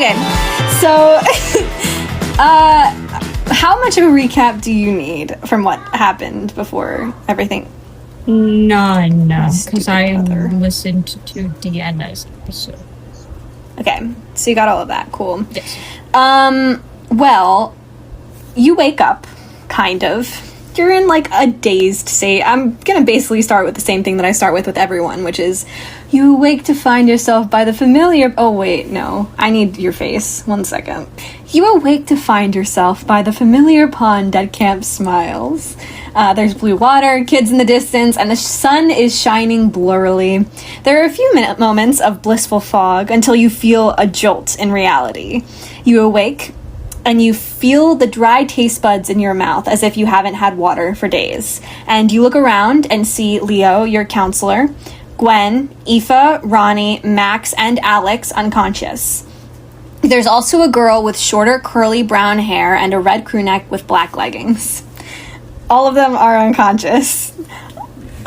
Okay, so how much of a recap do you need from what happened before everything? None, because I listened to Deanna's episode. Okay, so you got all of that. Cool. Yes. Well, you wake up, kind of. You're in, like, a dazed state. I'm gonna basically start with the same thing that I start with everyone, which is you awake to find yourself by the familiar... Oh, wait, no. I need your face. 1 second. You awake to find yourself by the familiar pond at Camp Smiles. There's blue water, kids in the distance, and the sun is shining blurrily. There are a few moments of blissful fog until you feel a jolt in reality. You awake, and you feel the dry taste buds in your mouth as if you haven't had water for days. And you look around and see Leo, your counselor, Gwen, Aoife, Ronnie, Max, and Alex unconscious. There's also a girl with shorter curly brown hair and a red crew neck with black leggings. All of them are unconscious.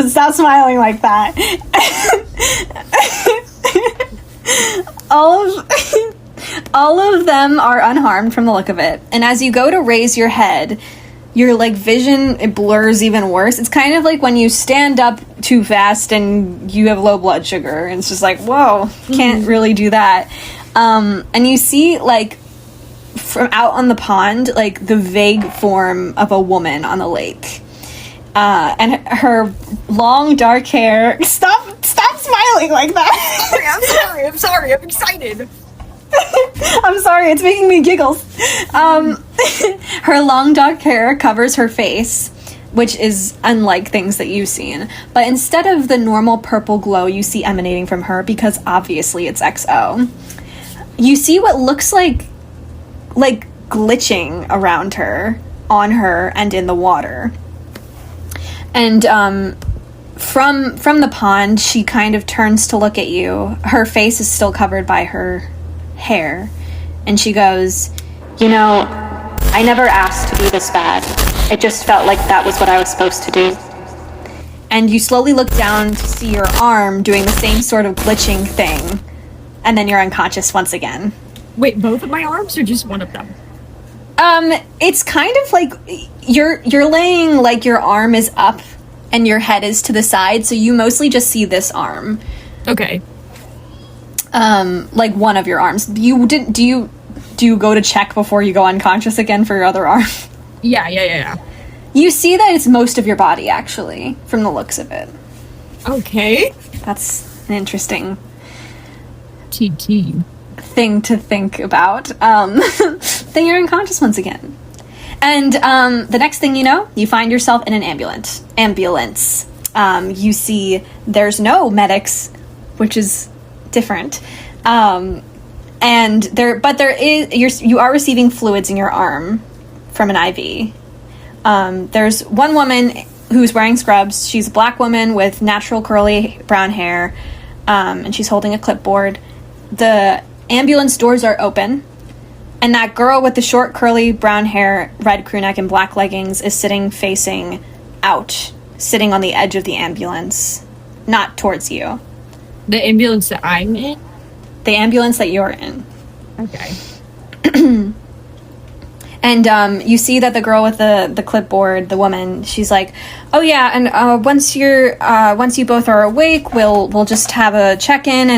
Stop smiling like that. All of them are unharmed from the look of it. And as you go to raise your head, your, like, vision, it blurs even worse. It's kind of like when you stand up too fast and you have low blood sugar. And it's just like, whoa, can't really do that. And you see, like, from out on the pond, like, the vague form of a woman on the lake. And her long, dark hair... Stop smiling like that! I'm sorry, I'm excited. I'm sorry, it's making me giggle. Her long dark hair covers her face, which is unlike things that you've seen. But instead of the normal purple glow you see emanating from her, because obviously it's XO, you see what looks like glitching around her, on her, and in the water. And from the pond, she kind of turns to look at you. Her face is still covered by her hair, and she goes, "You know, I never asked to be this bad. It just felt like that was what I was supposed to do." And you slowly look down to see your arm doing the same sort of glitching thing, and then you're unconscious once again. Wait, both of my arms or just one of them? It's kind of like you're laying like your arm is up and your head is to the side, so you mostly just see this arm. Okay. Like one of your arms. Do you go to check before you go unconscious again for your other arm? Yeah. You see that it's most of your body, actually, from the looks of it. Okay. That's an interesting TT thing to think about. Then you're unconscious once again. And the next thing you know, you find yourself in an ambulance. You see there's no medics, which is different. And you are receiving fluids in your arm from an IV. There's one woman who's wearing scrubs. She's a black woman with natural curly brown hair, and she's holding a clipboard. The ambulance doors are open, and that girl with the short curly brown hair, red crew neck, and black leggings is facing out, sitting on the edge of the ambulance, not towards you. The ambulance that I'm in? The ambulance that you're in. Okay. And you see that the girl with the clipboard, the woman, she's like, "Oh yeah, and once you both are awake, we'll just have a check-in."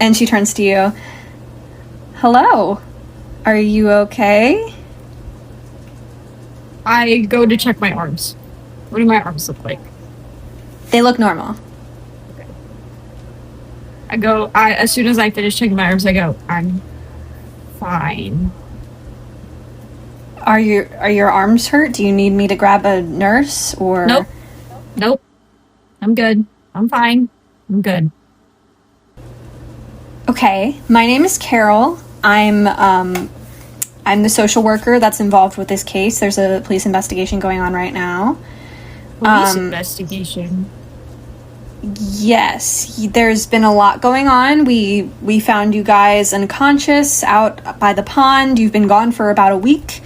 And she turns to you. "Hello, are you okay?" I go to check my arms. What do my arms look like? They look normal. As soon as I finish checking my arms, I go, "I'm fine." Are your arms hurt? Do you need me to grab a nurse or? Nope. I'm good. I'm fine. I'm good. Okay. My name is Carol. I'm the social worker that's involved with this case. There's a police investigation going on right now. Police investigation? Yes, there's been a lot going on. We found you guys unconscious out by the pond. You've been gone for about a week.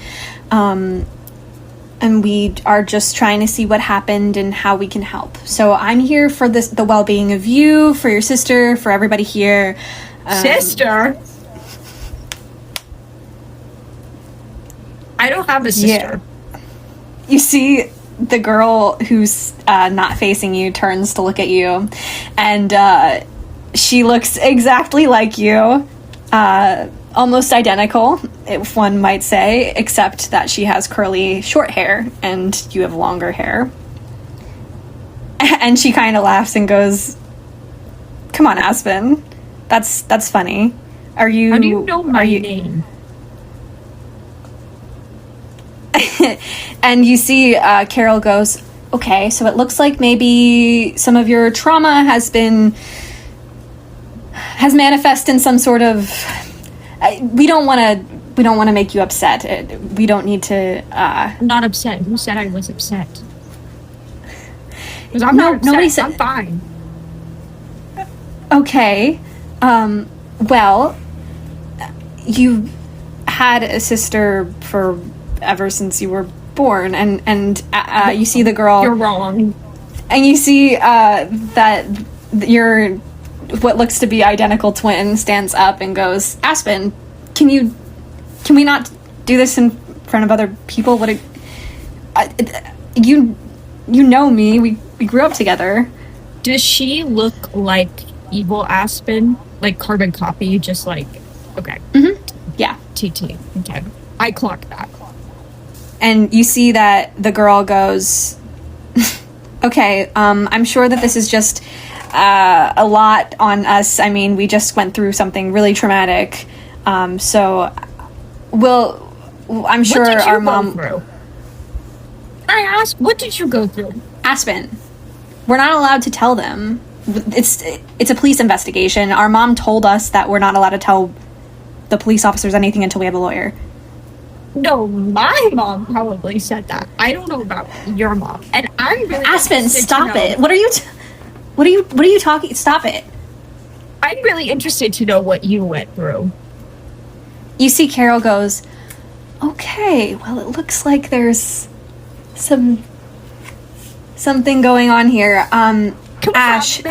And we are just trying to see what happened and how we can help. So I'm here for the well-being of you, for your sister, for everybody here. Sister? I don't have a sister. You see the girl who's not facing you turns to look at you, and she looks exactly like you, almost identical, if one might say, except that she has curly short hair and you have longer hair. And she kind of laughs and goes, "Come on, Aspen, that's funny. Are you? How do you know my name?" And you see Carol goes, "Okay, so it looks like maybe some of your trauma has manifest in some sort of. We don't want to make you upset. We don't need to. I'm not upset. Who said I was upset? Because I'm not upset. Nobody said. I'm fine. Okay. Well, you had a sister for ever since you were born, and you see the girl. You're wrong. And you see that your what looks to be identical twin stands up and goes, "Aspen, can we not do this in front of other people? You know me. We grew up together." Does she look like evil Aspen? Like carbon copy, just like, okay. Mm-hmm. Yeah. TT. Okay. I clocked that. And you see that the girl goes, "Okay, I'm sure that this is just a lot on us. I mean, we just went through something really traumatic. So I'm sure our mom..." Through? I ask, what did you go through? Aspen, we're not allowed to tell them. It's a police investigation. Our mom told us that we're not allowed to tell the police officers anything until we have a lawyer. No, my mom probably said that. I don't know about your mom. And I'm really Aspen, stop it. What are you talking? Stop it. I'm really interested to know what you went through. You see Carol goes, "Okay, well, it looks like there's something going on here. Ash,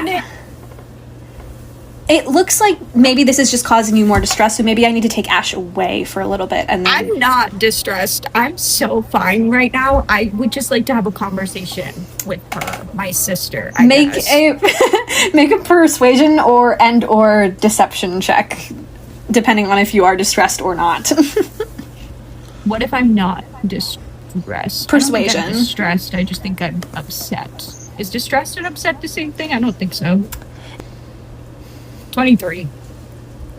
it looks like maybe this is just causing you more distress, so maybe I need to take Ash away for a little bit, and then..." I'm not distressed. I'm so fine right now. I would just like to have a conversation with her, my sister. Make a persuasion or deception check, depending on if you are distressed or not. What if I'm not distressed? Persuasion. I don't think I'm distressed. I just think I'm upset. Is distressed and upset the same thing? I don't think so. 23.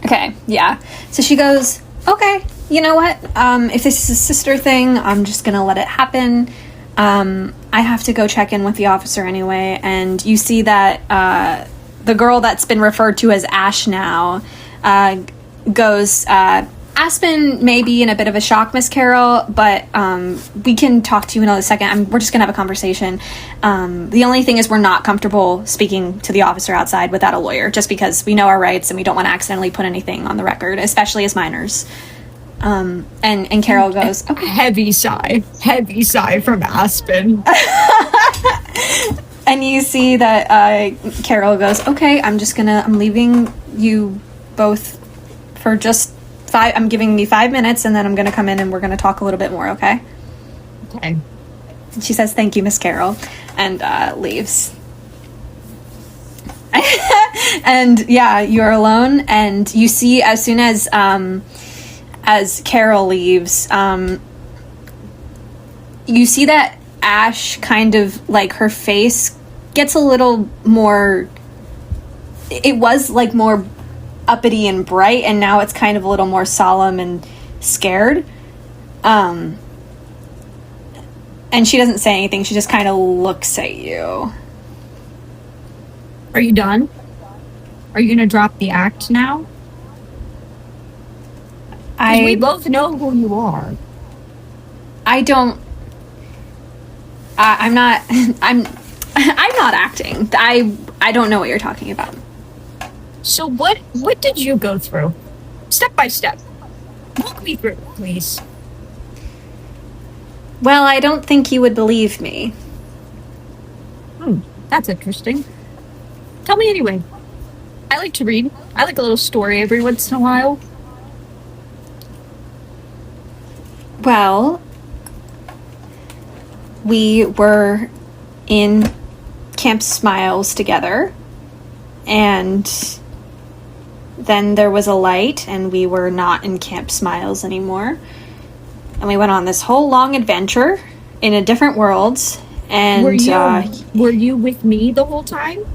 Okay, yeah. So she goes, "Okay, you know what? If this is a sister thing, I'm just gonna let it happen. I have to go check in with the officer anyway." And you see that the girl that's been referred to as Ash now goes, "Aspen may be in a bit of a shock, Miss Carol, but we can talk to you in a second. We're just going to have a conversation. The only thing is we're not comfortable speaking to the officer outside without a lawyer, just because we know our rights and we don't want to accidentally put anything on the record, especially as minors." And Carol goes, "Okay." Heavy sigh from Aspen. And you see that Carol goes, "Okay, I'm leaving you both for just I'm giving me 5 minutes, and then I'm going to come in and we're going to talk a little bit more, okay?" Okay. She says, "Thank you, Miss Carol," and leaves. And yeah, you're alone, and you see as soon as Carol leaves, you see that Ash kind of, like, her face gets a little more... It was, like, more uppity and bright, and now it's kind of a little more solemn and scared. And she doesn't say anything. She just kind of looks at you. Are you done? Are you gonna drop the act now? We both know who you are. I don't... I'm not... I'm not acting. I don't know what you're talking about. So what did you go through? Step by step. Walk me through, please. Well, I don't think you would believe me. That's interesting. Tell me anyway. I like to read. I like a little story every once in a while. Well, we were in Camp Smiles together, and then there was a light, and we were not in Camp Smiles anymore. And we went on this whole long adventure in a different world. And were you with me the whole time?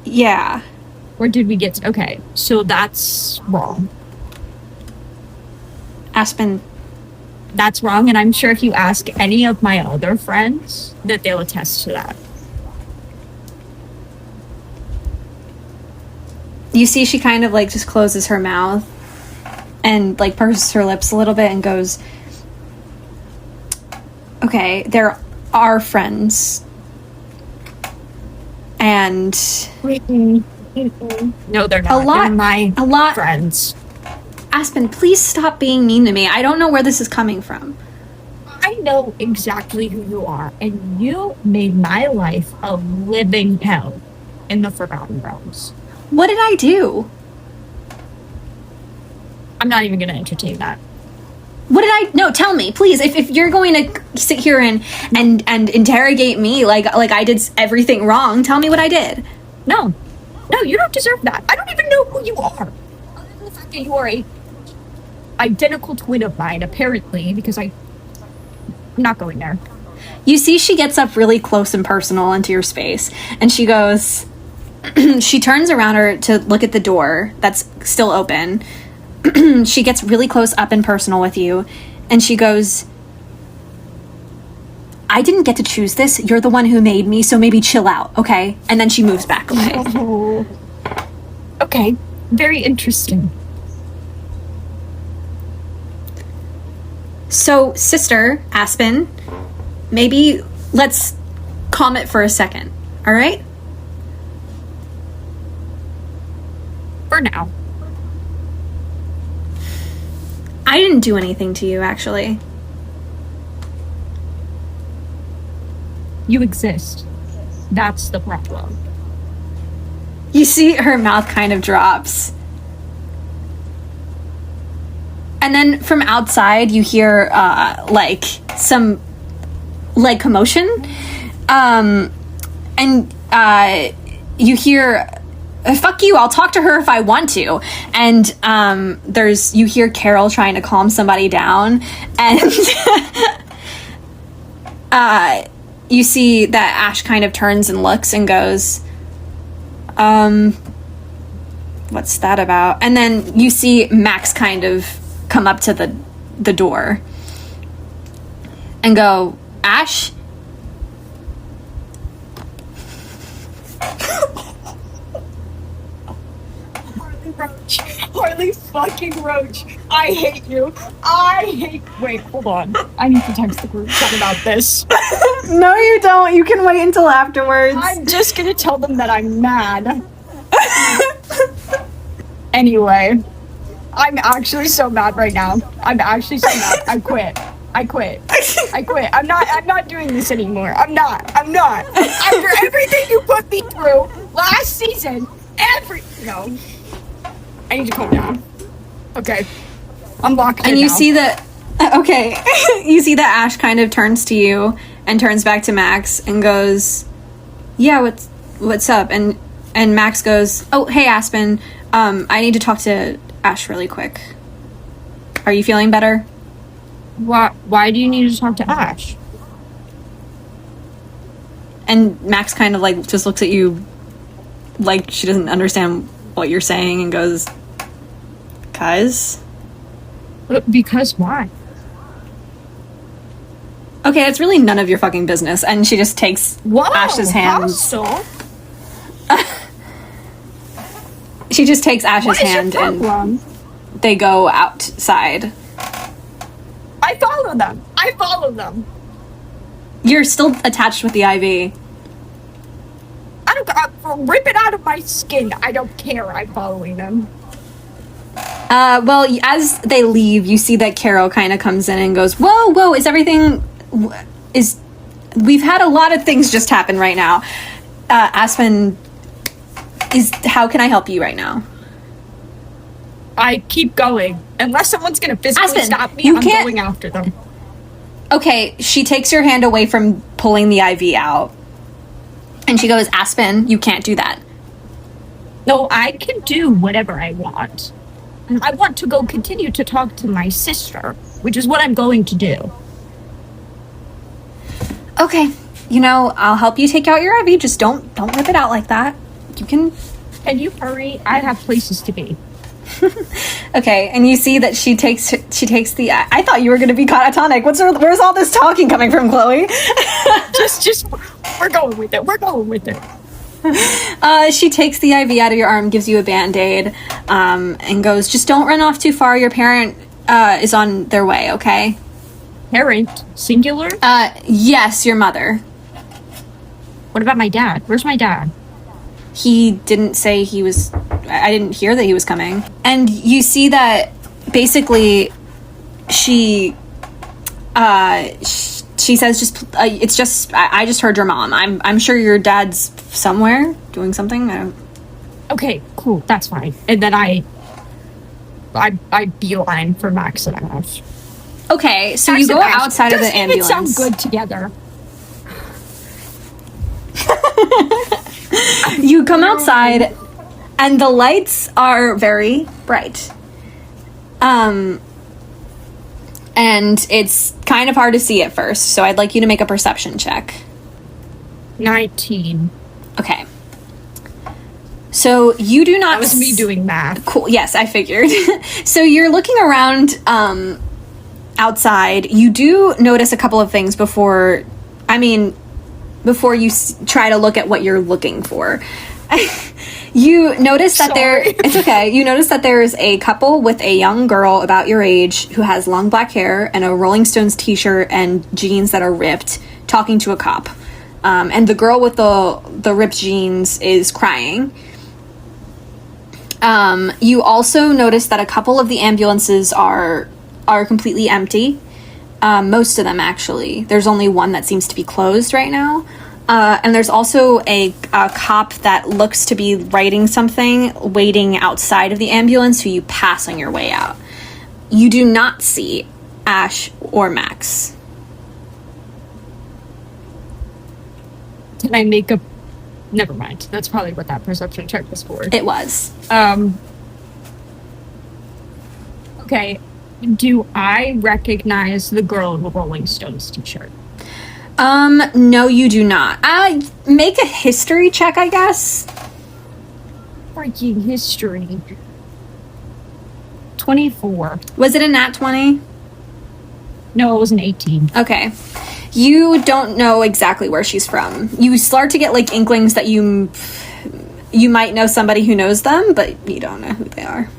Yeah. Or did we get okay, so that's wrong. Aspen. That's wrong, and I'm sure if you ask any of my other friends that they'll attest to that. You see she kind of like just closes her mouth and like purses her lips a little bit and goes, okay, there are friends. And no, they're not. They're my friends. Aspen, please stop being mean to me. I don't know where this is coming from. I know exactly who you are, and you made my life a living hell in the Forgotten Realms. What did I do? I'm not even going to entertain that. What did I... No, tell me, please. If you're going to sit here and interrogate me like I did everything wrong, tell me what I did. No, you don't deserve that. I don't even know who you are. Other than the fact that you are a identical twin of mine, apparently, because I'm not going there. You see she gets up really close and personal into your space, and she goes... she turns around her to look at the door that's still open. She gets really close up and personal with you, and she goes, I didn't get to choose this. You're the one who made me, so maybe chill out, okay? And then she moves back away. Oh. Okay, very interesting. So, sister, Aspen, maybe let's calm it for a second, all right? For now. I didn't do anything to you, actually. You exist. That's the problem. You see her mouth kind of drops. And then from outside, you hear, some, commotion. You hear... fuck you, I'll talk to her if I want to. And you hear Carol trying to calm somebody down, and you see that Ash kind of turns and looks and goes, what's that about? And then you see Max kind of come up to the door and go, Ash? Harley fucking Roach. I hate you. Wait, hold on. I need to text the group chat about this. No, you don't. You can wait until afterwards. I'm just gonna tell them that I'm mad. Anyway, I'm actually so mad right now. I'm actually so mad. I quit. I'm not doing this anymore. I'm not. After everything you put me through last season, no. I need to calm down. Okay. I'm locked in. And you now. see that... Okay. You see that Ash kind of turns to you and turns back to Max and goes, yeah, what's up? And Max goes, oh, hey, Aspen. I need to talk to Ash really quick. Are you feeling better? Why do you need to talk to Ash? And Max kind of just looks at you like she doesn't understand what you're saying and goes, "'Cause?" Because why? Okay, that's really none of your fucking business. And she just takes Ash's hand. So? She just takes Ash's hand and they go outside. I follow them. You're still attached with the IV. Rip it out of my skin. I don't care. I'm following them. Well, as they leave, you see that Carol kind of comes in and goes, whoa, is everything... We've had a lot of things just happen right now. Aspen, how can I help you right now? I keep going. Unless someone's going to physically Aspen, stop me, I'm going after them. Okay, she takes your hand away from pulling the IV out. And she goes, Aspen, you can't do that. No, I can do whatever I want. I want to go continue to talk to my sister, which is what I'm going to do. Okay, you know, I'll help you take out your IV. Just don't rip it out like that. You can... Can you hurry? I have places to be. Okay, and you see that she takes the... I thought you were going to be catatonic. Where's all this talking coming from, Chloe? just, we're going with it. We're going with it. She takes the IV out of your arm, gives you a Band-Aid, and goes, just don't run off too far. Your parent is on their way, okay? Parent? Singular? Yes, your mother. What about my dad? Where's my dad? He didn't say he was... I didn't hear that he was coming. And you see that basically she says it's just I just heard your mom. I'm sure your dad's somewhere doing something. I don't... Okay, cool. That's fine. And then I beeline for Max and Ash. Okay, so you go outside of the ambulance. Doesn't even sound good together. You come outside, and the lights are very bright. And it's kind of hard to see at first, so I'd like you to make a perception check. 19. Okay. So you do not... That was me doing math. Cool, yes, I figured. So you're looking around outside. You do notice a couple of things before you try to look at what you're looking for. You notice that it's okay. You notice that there's a couple with a young girl about your age who has long black hair and a Rolling Stones t-shirt and jeans that are ripped, talking to a cop. And the girl with the ripped jeans is crying. You also notice that a couple of the ambulances are completely empty. Most of them, actually. There's only one that seems to be closed right now. And there's also a cop that looks to be writing something waiting outside of the ambulance who you pass on your way out. You do not see Ash or Max. Can I make a... Never mind. That's probably what that perception check was for. It was. Okay. Do I recognize the girl in the Rolling Stones t-shirt? No, you do not. Make a history check, I guess. Freaking history. 24. Was it a nat 20? No, it was an 18. Okay. You don't know exactly where she's from. You start to get, like, inklings that you might know somebody who knows them, but you don't know who they are.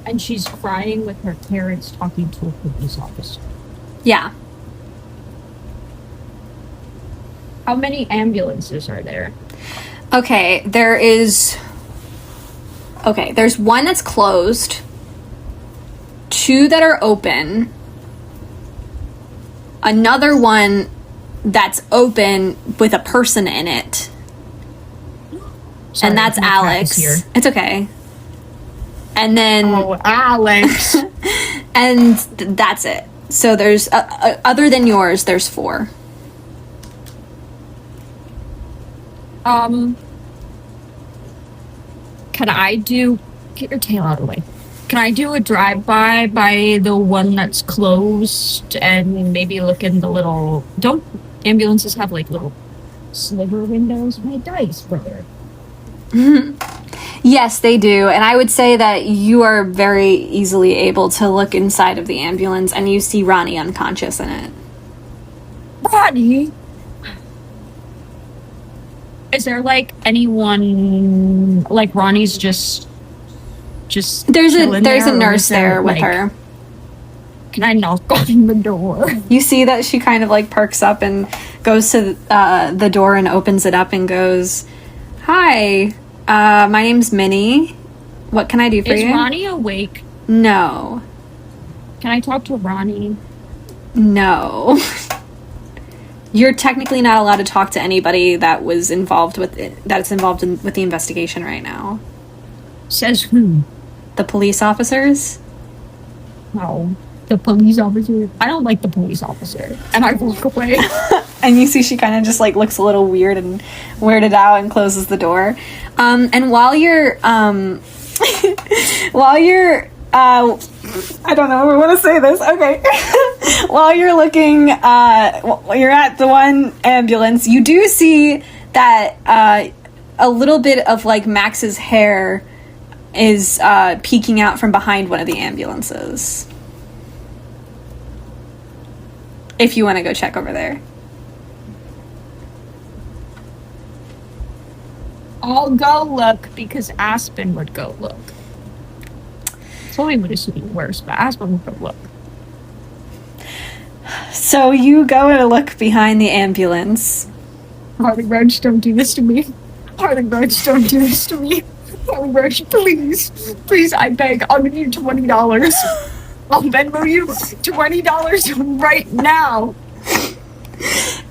And she's crying with her parents talking to a police officer. Yeah. How many ambulances are there? Okay, there's one that's closed, 2 that are open, another one that's open with a person in it. Sorry, and that's Alex. Here. It's okay. And then... Oh, Alex! And that's it. So there's... other than yours, there's 4. Can I do... Get your tail out of the way. Can I do a drive-by by the one that's closed and maybe look in the little... Don't ambulances have, like, little sliver windows? My dice, brother. Yes, they do. And I would say that you are very easily able to look inside of the ambulance and you see Ronnie unconscious in it. Ronnie? Is there, like, anyone... Like, Ronnie's just There's a nurse there with her. Can I knock on the door? You see that she kind of, like, perks up and goes to the door and opens it up and goes, "Hi, my name's Minnie. What can I do for you?" Is Ronnie awake? No. Can I talk to Ronnie? No. You're technically not allowed to talk to anybody that was involved with it, that's involved with the investigation right now. Says who? The police officers. Oh. the police officer. I don't like the police officer. And I walk away. And you see she kind of just like looks a little weird and weirded out and closes the door. And while you're I don't know if I want to say this. Okay. While you're looking, you're at the one ambulance, you do see that a little bit of like Max's hair is peeking out from behind one of the ambulances. If you want to go check over there. I'll go look because Aspen would go look. Chloe would assume worse, but Aspen would go look. So you go to look behind the ambulance. Harley Roach, don't do this to me. Harley Roach, don't do this to me. Harley Roach, please. Please, I beg. I'll give you $20. I'll Venmo you $20 right now.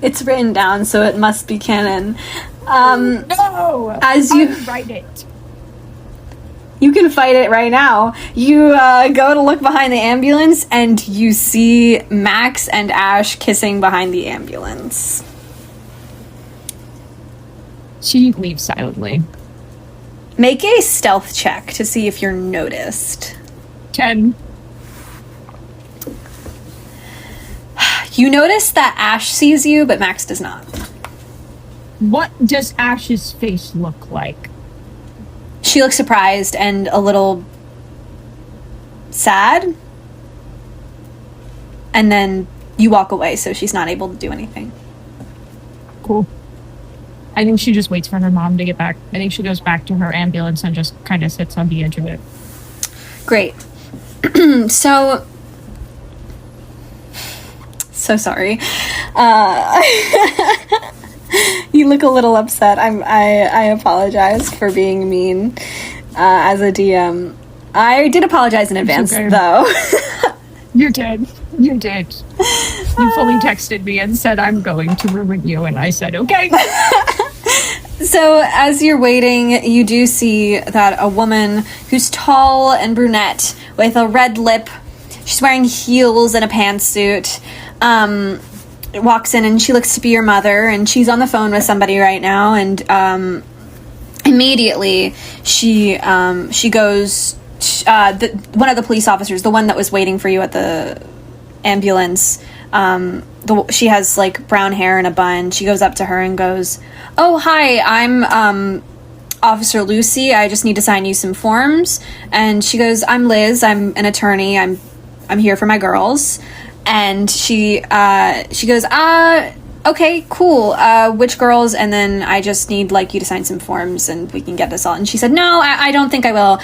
It's written down, so it must be canon. No! As you write it. You can fight it right now. You go to look behind the ambulance, and you see Max and Ash kissing behind the ambulance. She leaves silently. Make a stealth check to see if you're noticed. 10. You notice that Ash sees you, but Max does not. What does Ash's face look like? She looks surprised and a little sad. And then you walk away, so she's not able to do anything. Cool. I think she just waits for her mom to get back. I think she goes back to her ambulance and just kind of sits on the edge of it. Great. So sorry. You look a little upset. I apologize for being mean as a DM. I did apologize in advance, okay. though. You did. You fully texted me and said, I'm going to ruin you, and I said, okay. So as you're waiting, you do see that a woman who's tall and brunette with a red lip, she's wearing heels and a pantsuit, walks in, and she looks to be your mother, and she's on the phone with somebody right now, and immediately she goes, one of the police officers, the one that was waiting for you at the ambulance, she has like brown hair and a bun. She goes up to her and goes, "Oh, hi, I'm Officer Lucy. I just need to sign you some forms." And she goes, "I'm Liz. I'm an attorney. I'm here for my girls." And she goes, "Okay, cool. Which girls?" And then I just need like you to sign some forms and we can get this all. And she said, "No, I don't think I will.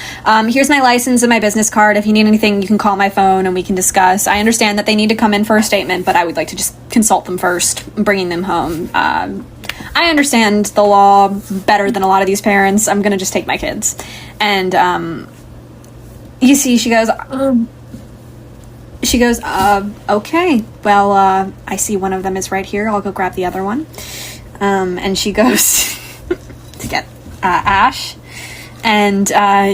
Here's my license and my business card. If you need anything, you can call my phone and we can discuss. I understand that they need to come in for a statement, but I would like to just consult them first, bringing them home. I understand the law better than a lot of these parents. I'm gonna just take my kids." And you see, she goes, "Okay, well, I see one of them is right here. I'll go grab the other one." And she goes to get Ash. And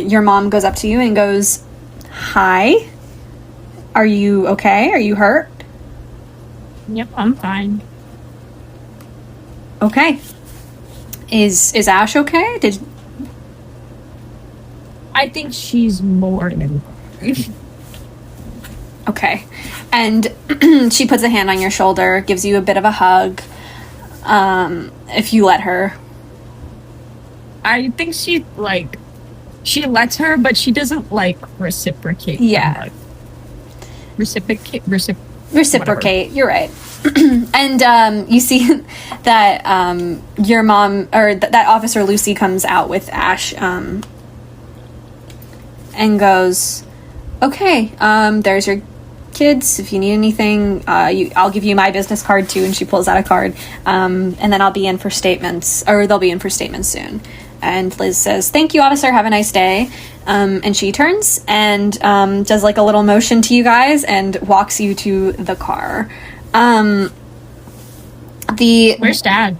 your mom goes up to you and goes, "Hi. Are you okay? Are you hurt?" Yep, I'm fine. Okay. Is Ash okay? I think she's more than Okay. And she puts a hand on your shoulder, gives you a bit of a hug, if you let her. I think she lets her, but she doesn't like reciprocate. Yeah. Reciprocate. Reciprocate. Whatever. You're right. And you see that your mom, or that Officer Lucy, comes out with Ash, and goes, "Okay, there's your kids. If you need anything, I'll give you my business card too." And she pulls out a card, and then I'll be in for statements, or they'll be in for statements soon. And Liz says, "Thank you, officer. Have a nice day." And she turns and does like a little motion to you guys and walks you to the car. Where's Dad?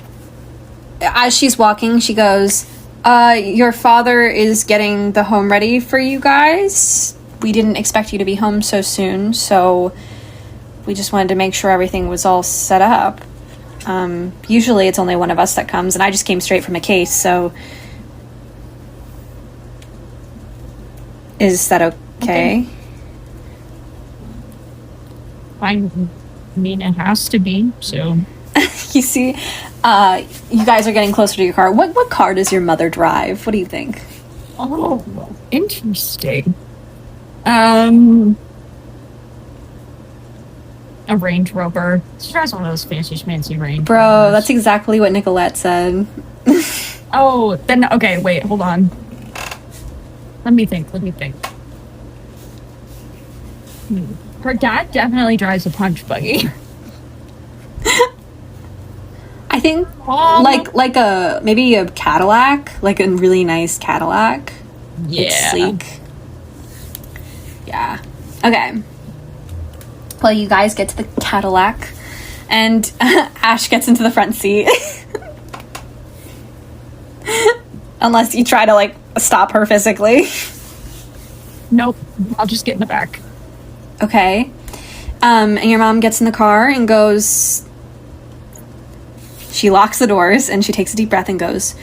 As she's walking, she goes, "Your father is getting the home ready for you guys. we didn't expect you to be home so soon, so we just wanted to make sure everything was all set up. Usually it's only one of us that comes, and I just came straight from a case, so... Is that okay? I mean, it has to be, so... You see, you guys are getting closer to your car. What car does your mother drive? What do you think? Oh, interesting. A Range Rover. She drives one of those fancy schmancy Range Bro, Rovers. that's exactly what Nicolette said. Oh, then, okay, wait, hold on. Let me think. Her dad definitely drives a punch buggy. I think, like maybe a Cadillac, like a really nice Cadillac. Yeah. It's sleek. Yeah. Okay. Well, you guys get to the Cadillac, and Ash gets into the front seat. Unless you try to, like, stop her physically. Nope. I'll just get in the back. Okay. And your mom gets in the car and goes... She locks the doors, and she takes a deep breath and goes,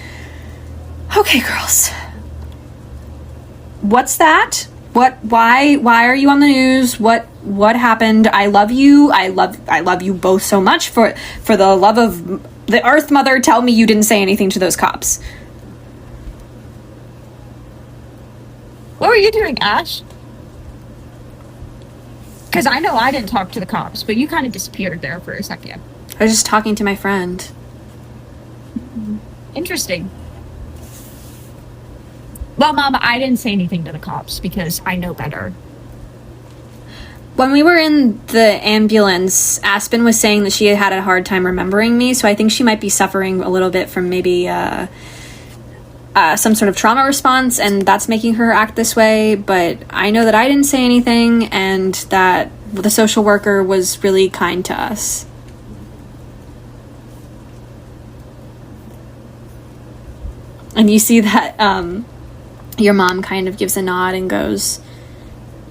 "Okay, girls. What's that? Why are you on the news? What happened? I love you. I love you both so much. For the love of the Earth Mother, tell me you didn't say anything to those cops." What were you doing, Ash? Because I know I didn't talk to the cops, but you kind of disappeared there for a second. I was just talking to my friend. Interesting. Well, Mom, I didn't say anything to the cops because I know better. When we were in the ambulance, Aspen was saying that she had a hard time remembering me, so I think she might be suffering a little bit from maybe some sort of trauma response, and that's making her act this way. But I know that I didn't say anything, and that the social worker was really kind to us. And you see that your mom kind of gives a nod and goes,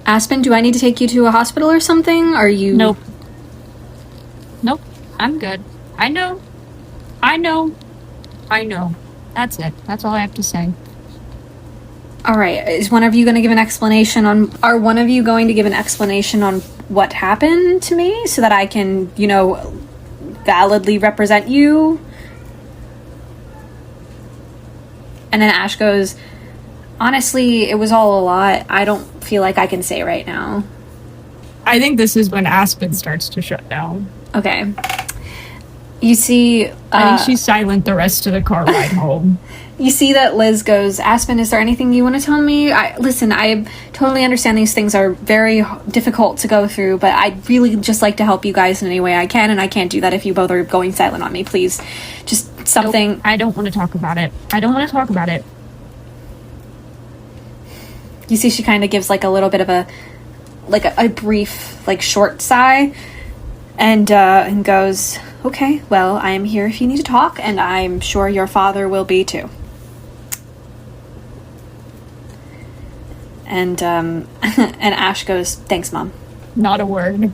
"Aspen, do I need to take you to a hospital or something? Are you..." Nope. I'm good. I know. That's it. That's all I have to say. All right. Is one of you going to give an explanation on... Are one of you going to give an explanation on what happened to me so that I can, validly represent you? And then Ash goes, "Honestly, it was all a lot. I don't feel like I can say right now." I think this is when Aspen starts to shut down. Okay. You see... I think she's silent the rest of the car ride home. You see that Liz goes, "Aspen, is there anything you want to tell me? Listen, I totally understand these things are very difficult to go through, but I'd really just like to help you guys in any way I can, and I can't do that if you both are going silent on me. Please, just something..." Nope, I don't want to talk about it. You see she kind of gives, like, a little bit of a brief, like, short sigh, and goes, "Okay, well, I am here if you need to talk, and I'm sure your father will be too." And Ash goes, "Thanks, Mom." Not a word.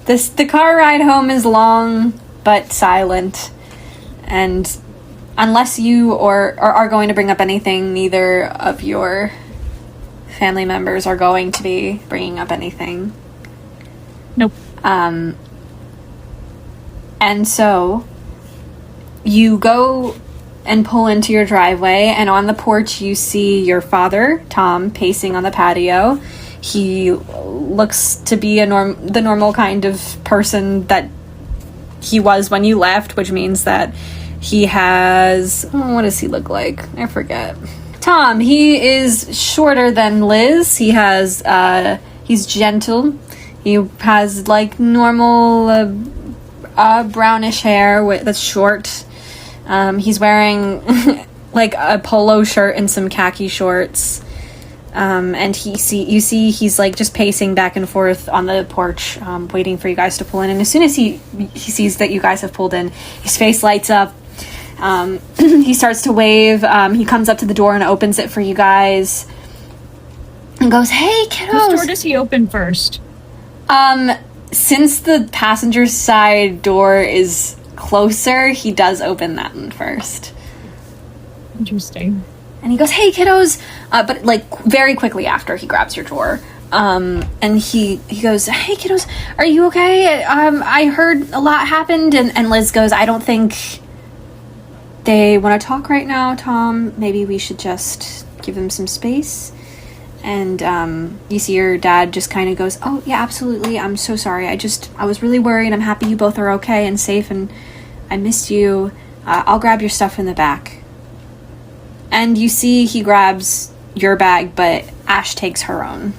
The car ride home is long but silent, and unless you or are going to bring up anything, neither of your family members are going to be bringing up anything. Nope. And so you go and pull into your driveway, and on the porch you see your father, Tom, pacing on the patio. He looks to be the normal kind of person that he was when you left, which means that he has... what does he look like? I forget. Tom, he is shorter than Liz. He has... he's gentle. He has, like, normal brownish hair that's short. He's wearing like a polo shirt and some khaki shorts. And you see he's like just pacing back and forth on the porch, waiting for you guys to pull in. And as soon as he sees that you guys have pulled in, his face lights up. He starts to wave. He comes up to the door and opens it for you guys. and goes, "Hey, Whose kiddos." door does he open first? Since the passenger side door is closer, he does open that one first. Interesting. And he goes, "Hey, kiddos," but like very quickly after he grabs your drawer. And he goes, "Hey, kiddos, are you okay? I heard a lot happened." And Liz goes, "I don't think they want to talk right now, Tom. Maybe we should just give them some space." And you see your dad just kind of goes, "Oh, yeah, absolutely. I'm so sorry. I was really worried. I'm happy you both are okay and safe, and I missed you. I'll grab your stuff in the back." And you see he grabs your bag, but Ash takes her own.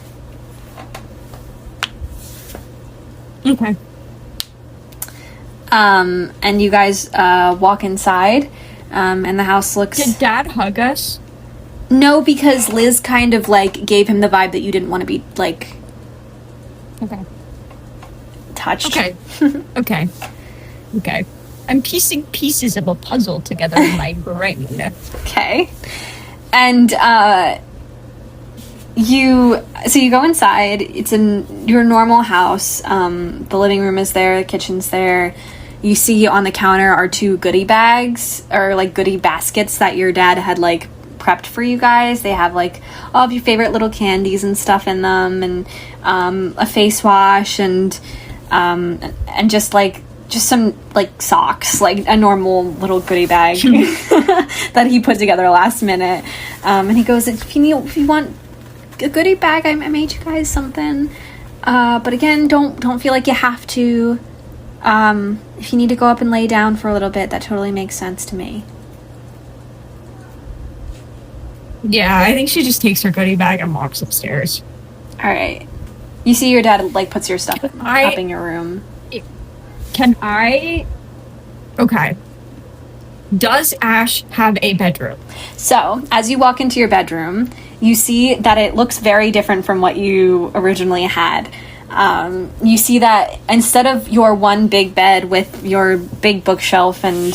Okay. And you guys walk inside, and the house looks... Did Dad hug us? No, because Liz kind of, like, gave him the vibe that you didn't want to be, like... Okay. Touched. Okay. Okay. I'm piecing pieces of a puzzle together in my brain. Okay. And, you go inside. It's in your normal house. The living room is there, the kitchen's there. You see on the counter are 2 goodie bags, or like goodie baskets that your dad had like prepped for you guys. They have like all of your favorite little candies and stuff in them, and a face wash, and just some like socks, like a normal little goodie bag that he put together last minute. And he goes, if you want a goodie bag, I made you guys something. But again, don't feel like you have to. If you need to go up and lay down for a little bit, that totally makes sense to me. Yeah, I think she just takes her goodie bag and walks upstairs. All right. You see your dad like puts your stuff up in your room. Can I... Okay. Does Ash have a bedroom? So, as you walk into your bedroom, you see that it looks very different from what you originally had. You see that instead of your one big bed with your big bookshelf and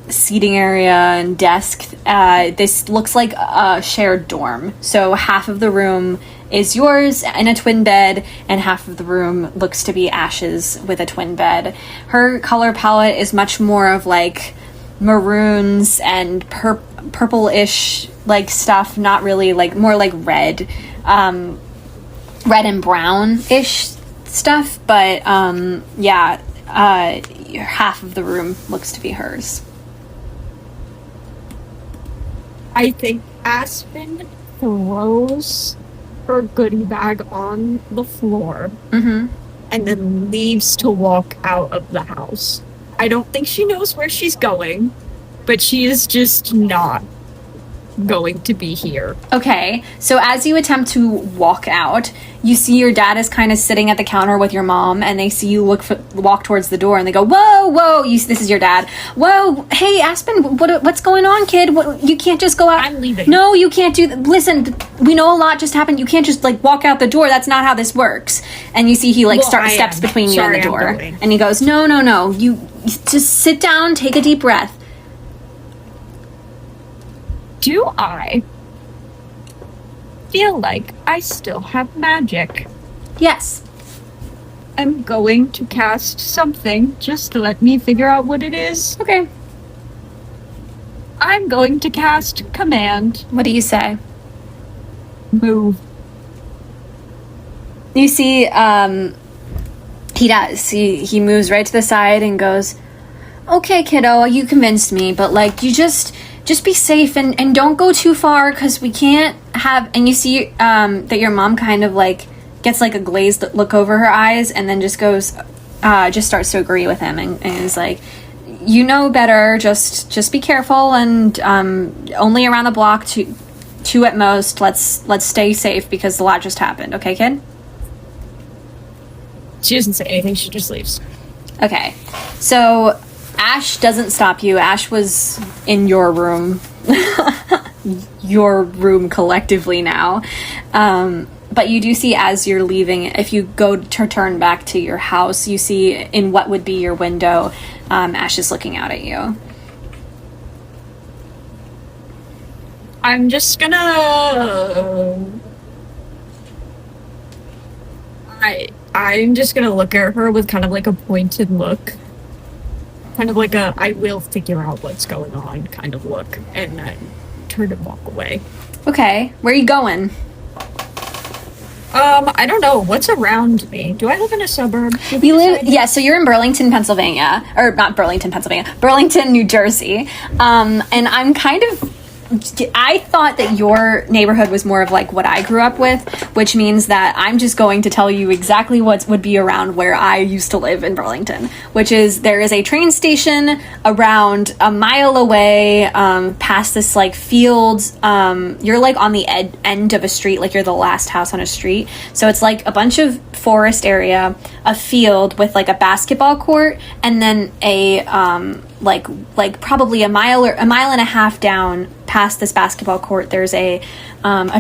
seating area and desk, this looks like a shared dorm. So half of the room is yours in a twin bed, and half of the room looks to be Ash's with a twin bed. Her color palette is much more of like maroons and purple-ish like stuff, not really like, more like red and brown-ish stuff, but half of the room looks to be hers. I think Aspen throws her goodie bag on the floor and then leaves to walk out of the house. I don't think she knows where she's going, but she is just not going to be here. Okay, so as you attempt to walk out, you see your dad is kind of sitting at the counter with your mom, and they see you walk towards the door, and they go, whoa, this is your dad. Whoa, hey, Aspen, what's going on, kid? You can't just go out. I'm leaving. No, you can't do that. Listen, we know a lot just happened. You can't just, like, walk out the door. That's not how this works. And you see he, like, steps between you and the door. And he goes, no, you just sit down, take a deep breath. Do I feel like I still have magic? Yes. I'm going to cast something. Just let me figure out what it is. Okay. I'm going to cast Command. What do you say? Move. You see, he does. He moves right to the side and goes, okay, kiddo, you convinced me, but, like, you just be safe and don't go too far, because we can't have... And you see that your mom kind of, like, gets, like, a glazed look over her eyes, and then just goes, just starts to agree with him, and is like, you know better, just be careful, and only around the block, two at most. Let's stay safe, because a lot just happened. Okay, kid? She doesn't say anything, she just leaves. Okay, so Ash doesn't stop you. Ash was in your room. Your room collectively now. But you do see, as you're leaving, if you go to turn back to your house, you see in what would be your window, Ash is looking out at you. I'm just gonna I'm just gonna look at her with kind of like a pointed look. Kind of like a I will figure out what's going on kind of look, and then turn and walk away. Okay, where are you going? I don't know. What's around me? Do I live in a suburb? You live, yeah, so you're in Burlington, Pennsylvania. Or not Burlington, Pennsylvania. Burlington, New Jersey. And I'm kind of... I thought that your neighborhood was more of like what I grew up with, which means that I'm just going to tell you exactly what would be around where I used to live in Burlington, which is there is a train station around a mile away, past this like field. You're like on the end of a street, like you're the last house on a street. So it's like a bunch of forest area, a field with like a basketball court, and then a like probably a mile and a half down past this basketball court, there's a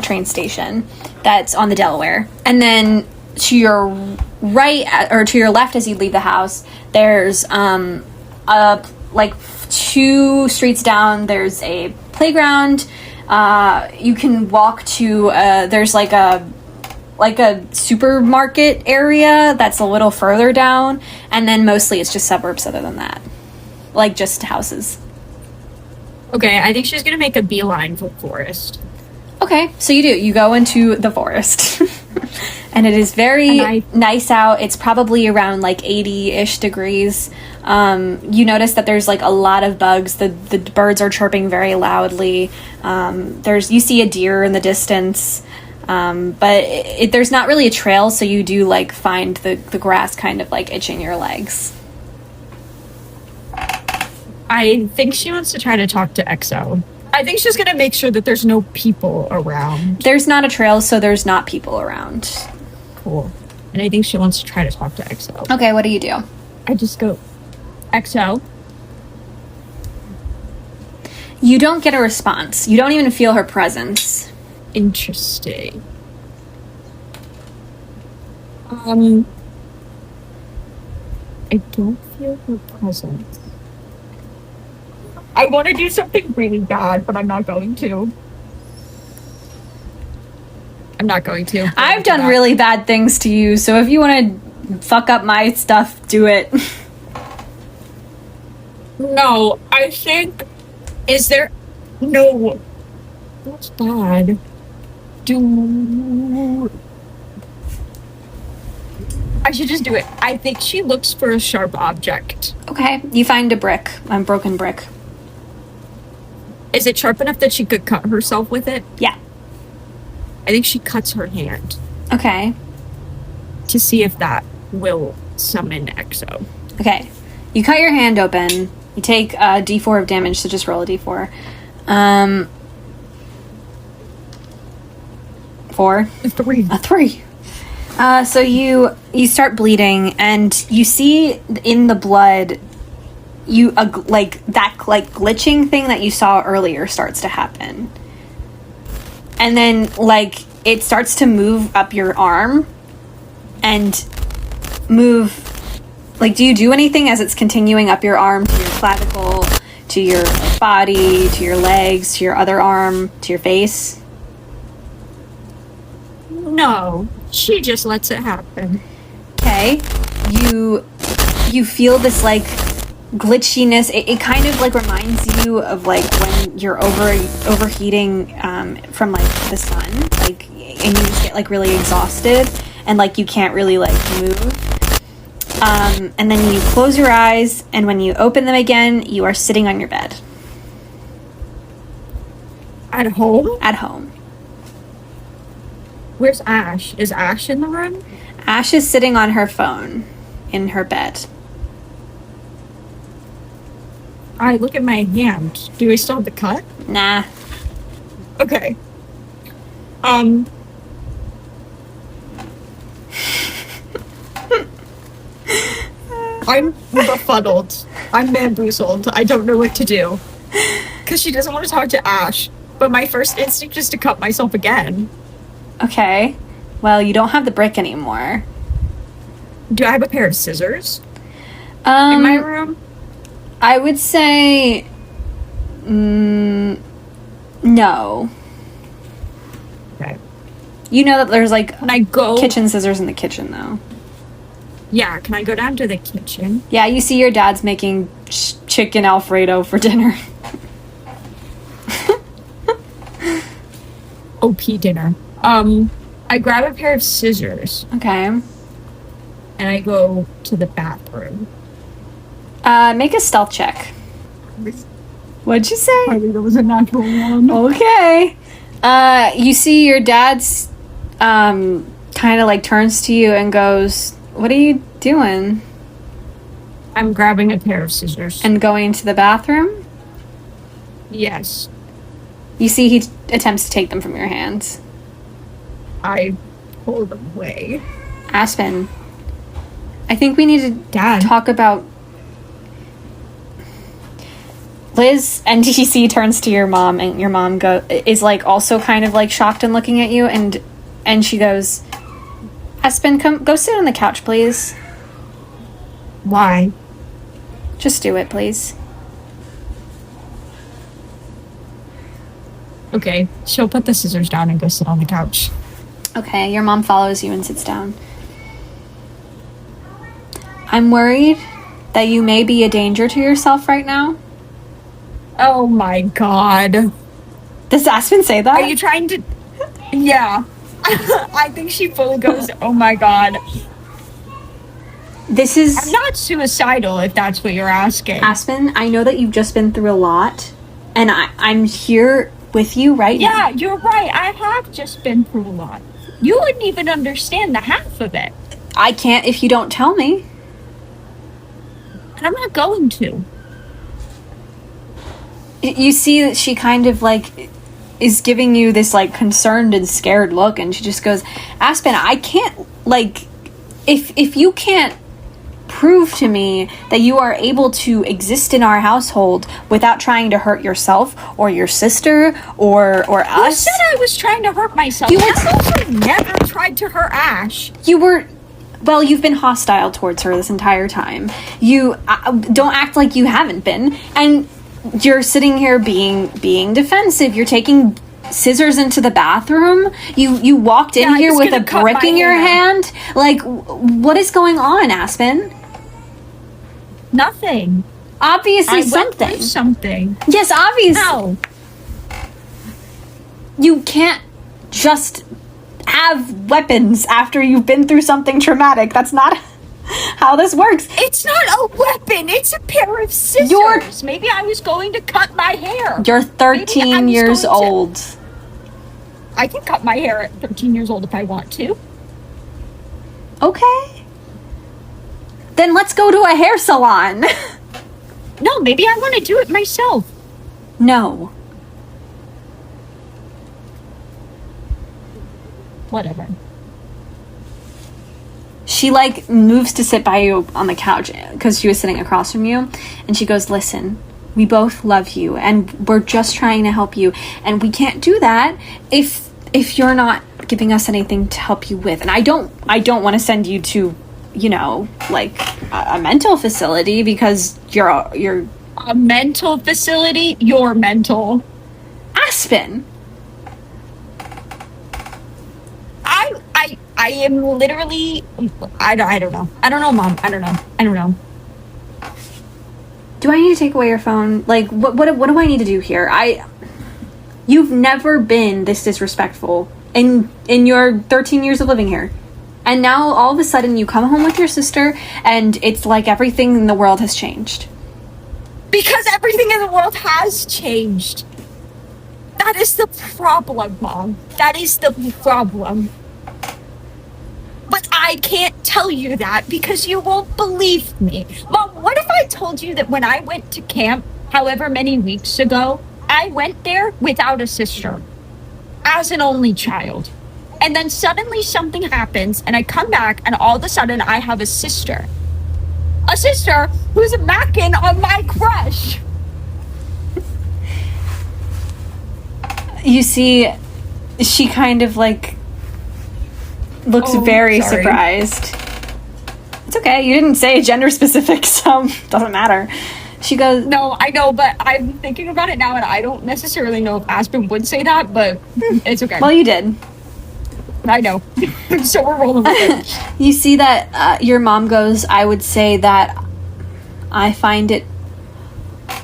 train station that's on the Delaware. And then to your right, or to your left as you leave the house, there's like 2 streets down, there's a playground. You can walk to, there's like a supermarket area that's a little further down. And then mostly it's just suburbs other than that. Like just houses. Okay, I think she's gonna make a beeline for the forest. Okay, so you do. You go into the forest. And it is very nice out. It's probably around like 80-ish degrees. You notice that there's like a lot of bugs. The birds are chirping very loudly. You see a deer in the distance. But there's not really a trail, so you do like find the grass kind of like itching your legs. I think she wants to try to talk to EXO. I think she's gonna make sure that there's no people around. There's not a trail, so there's not people around. Cool. And I think she wants to try to talk to EXO. Okay, what do you do? I just go, EXO. You don't get a response. You don't even feel her presence. Interesting. I don't feel her presence. I want to do something really bad, but I'm not going to. I've done really bad things to you, so if you want to fuck up my stuff, do it. No, I think... Is there... No. That's bad. I should just do it. I think she looks for a sharp object. Okay, you find a brick. A broken brick. Is it sharp enough that she could cut herself with it? Yeah. I think she cuts her hand. Okay. To see if that will summon EXO. Okay. You cut your hand open. You take a d4 of damage, so just roll a d4. 4? 3. A 3. So you start bleeding, and you see in the blood... like that glitching thing that you saw earlier starts to happen, and then like it starts to move up your arm and move. Like, do you do anything as it's continuing up your arm to your clavicle, to your body, to your legs, to your other arm, to your face? No, she just lets it happen. Okay, you feel this like glitchiness. It kind of like reminds you of like when you're overheating from like the sun, like, and you just get like really exhausted and like you can't really like move. And then you close your eyes, and when you open them again, you are sitting on your bed. At home? At home. Where's Ash? Is Ash in the room? Ash is sitting on her phone in her bed. I look at my hand. Do I still have the cut? Nah. Okay. I'm befuddled. I'm bamboozled. I don't know what to do. Because she doesn't want to talk to Ash. But my first instinct is to cut myself again. Okay. Well, you don't have the brick anymore. Do I have a pair of scissors in my room? I would say... no. Okay. You know that there's, like, Can I go? kitchen scissors in the kitchen, though. Yeah, can I go down to the kitchen? Yeah, you see your dad's making chicken Alfredo for dinner. OP dinner. I grab a pair of scissors Okay. and I go to the bathroom. Make a stealth check. What'd you say? I think that was a natural one. Okay. You see your dad's, kind of, like, turns to you and goes, what are you doing? I'm grabbing a pair of scissors. And going to the bathroom? Yes. You see he attempts to take them from your hands. I pull them away. Aspen, I think we need to Dad. talk about... Liz, and you see turns to your mom, and your mom is, like, also kind of, like, shocked and looking at you, and she goes, Aspen, go sit on the couch, please. Why? Just do it, please. Okay, she'll put the scissors down and go sit on the couch. Okay, your mom follows you and sits down. I'm worried that you may be a danger to yourself right now. Oh my god. Does Aspen say that? Are you trying to... Yeah. I think she fully goes, oh my god. This is... I'm not suicidal, if that's what you're asking. Aspen, I know that you've just been through a lot, and I'm here with you right now. Yeah, you're right. I have just been through a lot. You wouldn't even understand the half of it. I can't if you don't tell me. And I'm not going to. You see that she kind of, like, is giving you this, like, concerned and scared look, and she just goes, Aspen, I can't, like, if you can't prove to me that you are able to exist in our household without trying to hurt yourself or your sister or us. Who said I was trying to hurt myself? I never tried to hurt Ash. You were... Well, you've been hostile towards her this entire time. You don't act like you haven't been, and you're sitting here being defensive. You're taking scissors into the bathroom. You walked in here with a brick in your hand. Like, what is going on, Aspen? Nothing. Obviously, something. Went through something. Yes, obviously. No. You can't just have weapons after you've been through something traumatic. That's not how this works. It's not a weapon. It's a pair of scissors. Maybe I was going to cut my hair. You're 13 years old. I can cut my hair at 13 years old if I want to. Okay. Then let's go to a hair salon. No, maybe I want to do it myself. No. Whatever. She, like, moves to sit by you on the couch because she was sitting across from you, and she goes, listen, we both love you, and we're just trying to help you, and we can't do that if you're not giving us anything to help you with. And I don't want to send you to, you know, like, a mental facility because you're a mental facility? You're mental. Aspen. I am literally... I don't know. I don't know, Mom. I don't know. Do I need to take away your phone? Like, what do I need to do here? You've never been this disrespectful in your 13 years of living here. And now, all of a sudden, you come home with your sister, and it's like everything in the world has changed. Because everything in the world has changed. That is the problem, Mom. That is the problem. But I can't tell you that because you won't believe me. Mom, what if I told you that when I went to camp, however many weeks ago, I went there without a sister, as an only child. And then suddenly something happens, and I come back, and all of a sudden I have a sister. A sister who's macking on my crush. You see, she kind of, like, looks very surprised. It's okay. You didn't say gender specific, so doesn't matter. She goes... No, I know, but I'm thinking about it now, and I don't necessarily know if Aspen would say that, but it's okay. Well, you did. I know. So we're rolling with it. You see that your mom goes, I would say that I find it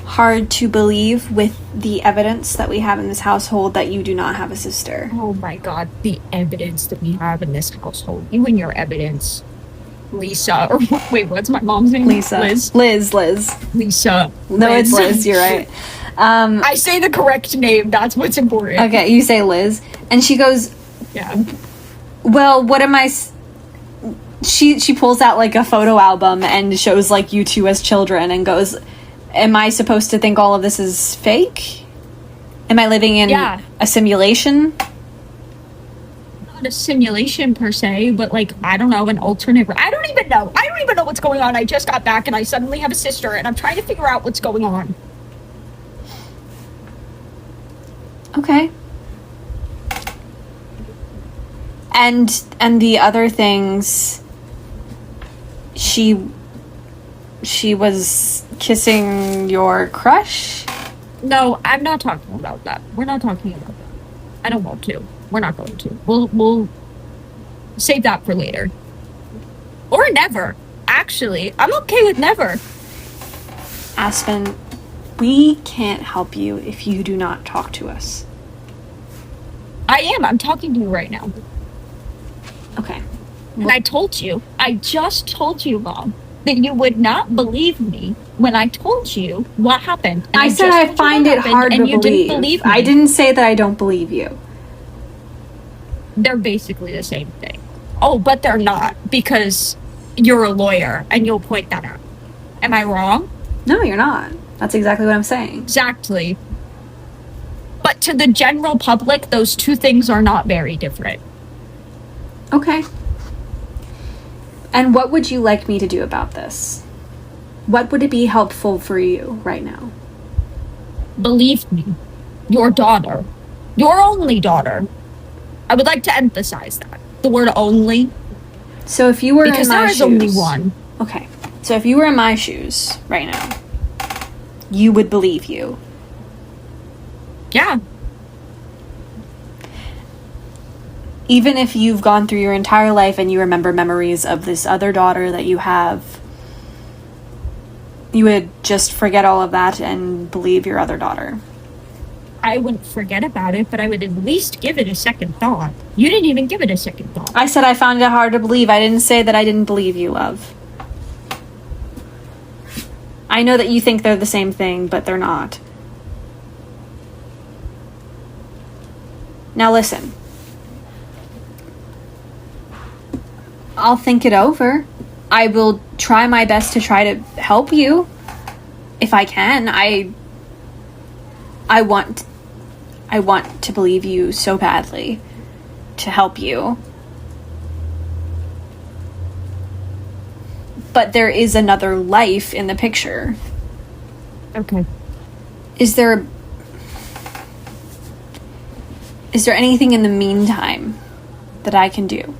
hard to believe with the evidence that we have in this household that you do not have a sister. Oh my god, the evidence that we have in this household. You and your evidence. Lisa, or wait, what's my mom's name? Lisa. Liz. No, Lisa. it's Liz, you're right. I say the correct name, that's what's important. Okay, you say Liz. And she goes, Yeah. well, what am I... She pulls out, like, a photo album and shows, like, you two as children and goes, am I supposed to think all of this is fake? Am I living in a simulation? Not a simulation per se, but, like, I don't know, an alternate... I don't even know what's going on. I just got back and I suddenly have a sister and I'm trying to figure out what's going on. Okay. And the other things, she was kissing your crush? No, I'm not talking about that. We're not talking about that. I don't want to. We're not going to. We'll save that for later. Or never. Actually, I'm okay with never. Aspen, we can't help you if you do not talk to us. I am. I'm talking to you right now. Okay. And I just told you, Mom, that you would not believe me when I told you what happened. And I said I find it hard to believe. Didn't believe me. I didn't say that I don't believe you. They're basically the same thing. Oh, but they're not, because you're a lawyer and you'll point that out. Am I wrong? No, you're not. That's exactly what I'm saying. Exactly. But to the general public, those two things are not very different. Okay. And what would you like me to do about this? What would it be helpful for you right now? Believe me, your daughter, your only daughter. I would like to emphasize that. The word only. So if you were because in my there shoes... is only one. Okay. So if you were in my shoes right now, you would believe you. Yeah. Even if you've gone through your entire life and you remember memories of this other daughter that you have, you would just forget all of that and believe your other daughter. I wouldn't forget about it, but I would at least give it a second thought. You didn't even give it a second thought. I said I found it hard to believe. I didn't say that I didn't believe you, love. I know that you think they're the same thing, but they're not. Now listen. I'll think it over. I will try my best to try to help you. If I can. I want to believe you so badly. To help you. But there is another life in the picture. Okay. Is there anything in the meantime that I can do?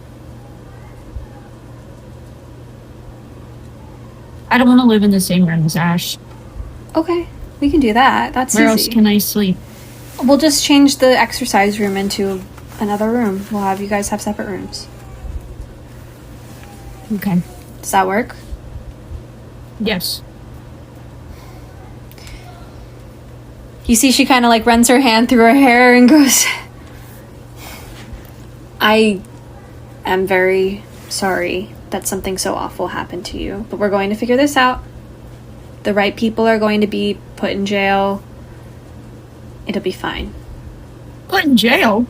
I don't want to live in the same room as Ash. Okay, we can do that. That's Where easy. else can I sleep? We'll just change the exercise room into another room. We'll have you guys have separate rooms. Okay. Does that work? Yes. You see she kind of like runs her hand through her hair and goes, I am very sorry that something so awful happened to you, but we're going to figure this out. The right people are going to be put in jail. It'll be fine. Put in jail?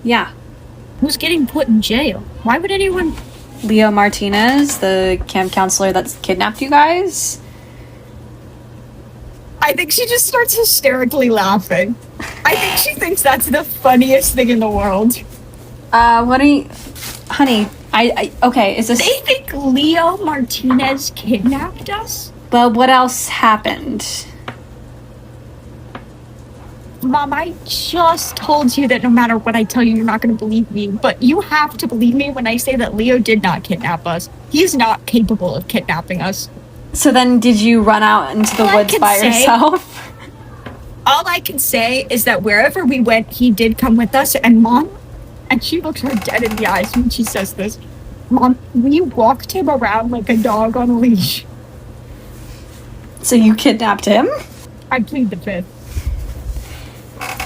Yeah. Who's getting put in jail? Why would anyone... Leo Martinez, the camp counselor that's kidnapped you guys. I think she just starts hysterically laughing. I think she thinks that's the funniest thing in the world. What are you... Honey, okay, is this... They think Leo Martinez kidnapped us? Well, what else happened? Mom, I just told you that no matter what I tell you, you're not going to believe me. But you have to believe me when I say that Leo did not kidnap us. He's not capable of kidnapping us. So then did you run out into the woods by yourself? All I can say is that wherever we went, he did come with us. And Mom, And she looks her dead in the eyes when she says this. Mom, we walked him around like a dog on a leash. So you kidnapped him? I plead the fifth.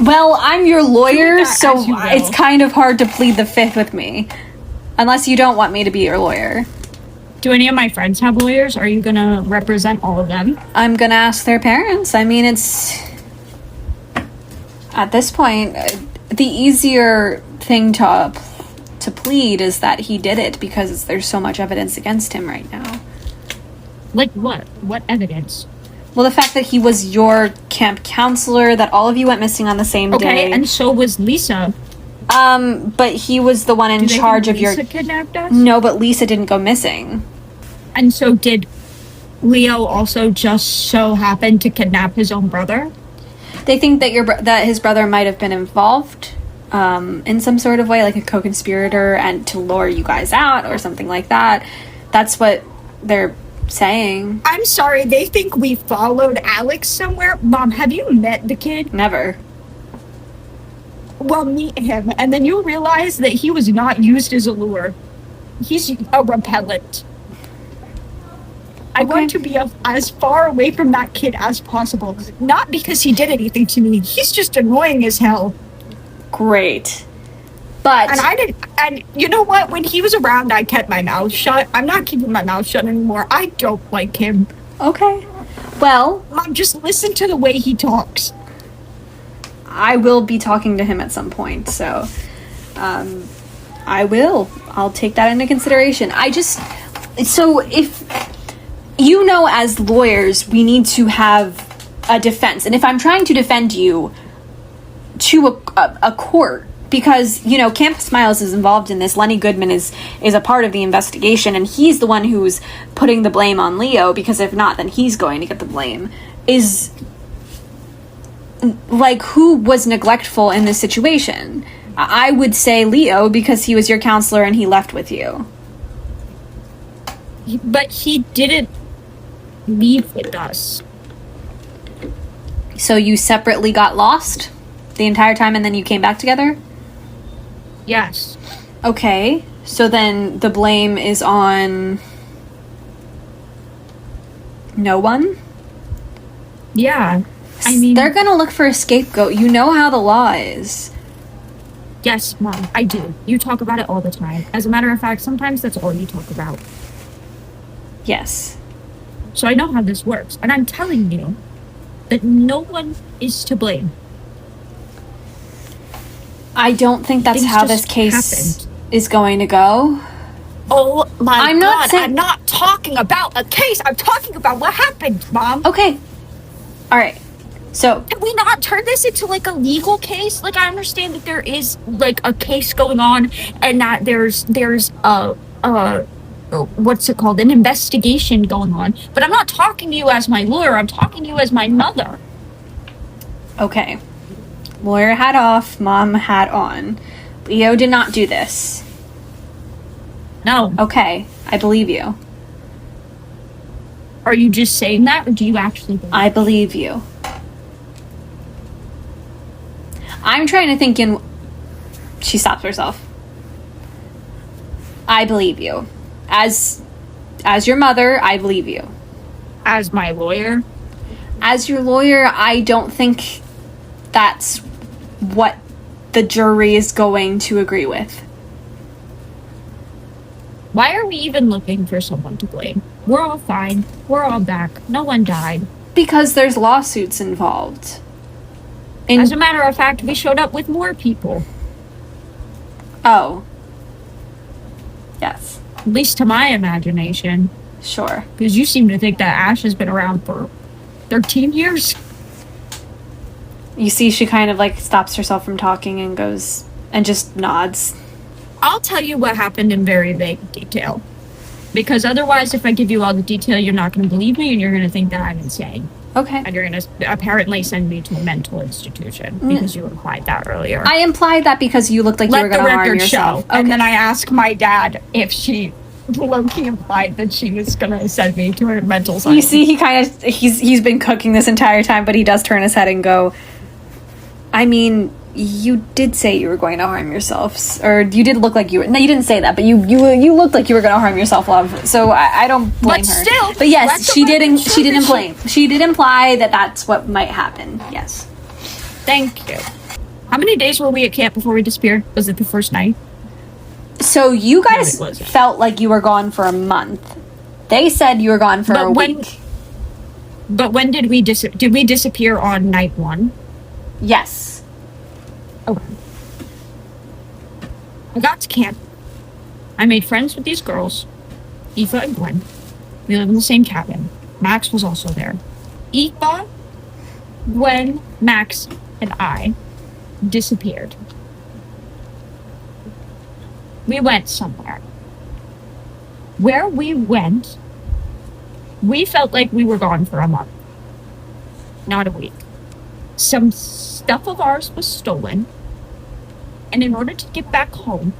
Well, I'm your lawyer, so it's it's kind of hard to plead the fifth with me. Unless you don't want me to be your lawyer. Do any of my friends have lawyers? Are you gonna represent all of them? I'm gonna ask their parents. I mean, it's... At this point, the easier thing to plead is that he did it because there's so much evidence against him right now. Like what? What evidence? Well, the fact that he was your camp counselor, that all of you went missing on the same day. Okay, and so was Lisa. But he was the one in charge of Lisa kidnapped us? No, but Lisa didn't go missing. And so did Leo also just so happen to kidnap his own brother? They think that that his brother might have been involved in some sort of way, like a co-conspirator, and to lure you guys out or something like that. That's what they're saying. I'm sorry, they think we followed Alex somewhere? Mom, have you met the kid? Never. Well, meet him, and then you'll realize that he was not used as a lure. He's a repellent. I want to be as far away from that kid as possible. Not because he did anything to me. He's just annoying as hell. Great. But... And you know what? When he was around, I kept my mouth shut. I'm not keeping my mouth shut anymore. I don't like him. Okay. Well... Mom, just listen to the way he talks. I will be talking to him at some point, so... I will. I'll take that into consideration. So if... You know, as lawyers, we need to have a defense. And if I'm trying to defend you to a court, because, you know, Campus Miles is involved in this, Lenny Goodman is a part of the investigation, and he's the one who's putting the blame on Leo, because if not, then he's going to get the blame, is, like, who was neglectful in this situation? I would say Leo, because he was your counselor and he left with you. But he didn't leave with us. So you separately got lost the entire time and then you came back together? Yes. Okay, so then the blame is on no one? Yeah. I mean, they're gonna look for a scapegoat. You know how the law is. Yes, Mom, I do. You talk about it all the time. As a matter of fact, sometimes that's all you talk about. Yes. So I know how this works. And I'm telling you that no one is to blame. I don't think that's how this case is going to go. Oh my God, I'm not talking about a case. I'm talking about what happened, Mom. Okay. All right. So can we not turn this into like a legal case? Like, I understand that there is like a case going on and that there's what's it called? An investigation going on. But I'm not talking to you as my lawyer. I'm talking to you as my mother. Okay. Lawyer hat off, mom hat on. Leo did not do this. No. Okay, I believe you. Are you just saying that, or do you actually believe I believe you. I'm trying to think in... She stops herself. I believe you. As your mother, I believe you. As my lawyer? As your lawyer, I don't think that's what the jury is going to agree with. Why are we even looking for someone to blame? We're all fine. We're all back. No one died. Because there's lawsuits involved. As a matter of fact, we showed up with more people. Oh. Yes. At least to my imagination. Sure. Because you seem to think that Ash has been around for 13 years. You see, she kind of like stops herself from talking and goes and just nods. I'll tell you what happened in very vague detail. Because otherwise, if I give you all the detail, you're not going to believe me and you're going to think that I'm insane. Okay. And you're going to apparently send me to a mental institution because you implied that earlier. I implied that because you looked like you were going to harm yourself. Show. Okay. And then I asked my dad if she low-key implied that she was going to send me to a mental asylum. You see, he's been cooking this entire time, but he does turn his head and go, I mean, you did say you were going to harm yourself, or you did look like you were. No, you didn't say that, but you looked like you were going to harm yourself, love. So I don't blame But her. still, But yes, she did imply that that's what might happen. Yes. Thank you. How many days were we at camp before we disappeared? Was it the first night? So you guys No, it wasn't. felt like you were gone for a month. They said you were gone for a week. But when did we disappear on night 1? Yes. Okay. I got to camp. I made friends with these girls, Aoife and Gwen. We live in the same cabin. Max was also there. Aoife, Gwen, Max, and I disappeared. We went somewhere. Where we went, we felt like we were gone for a month, not a week. Some stuff of ours was stolen, and in order to get back home,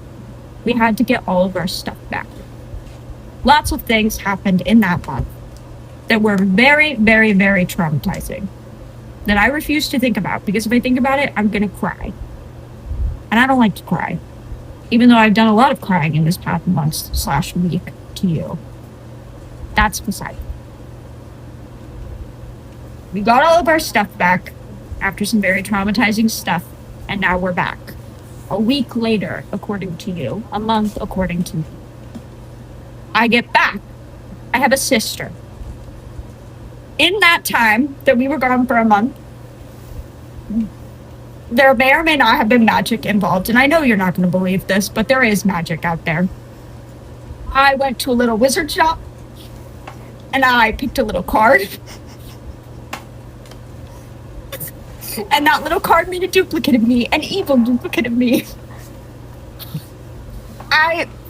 we had to get all of our stuff back. Lots of things happened in that month that were very, very, very traumatizing, that I refuse to think about, because if I think about it, I'm gonna cry. And I don't like to cry, even though I've done a lot of crying in this past month/week to you. That's beside. We got all of our stuff back after some very traumatizing stuff, and now we're back. A week later, according to you. A month, according to me. I get back. I have a sister. In that time that we were gone for a month, there may or may not have been magic involved, and I know you're not going to believe this, but there is magic out there. I went to a little wizard shop, and I picked a little card. And that little card made a duplicate of me, an evil duplicate of me.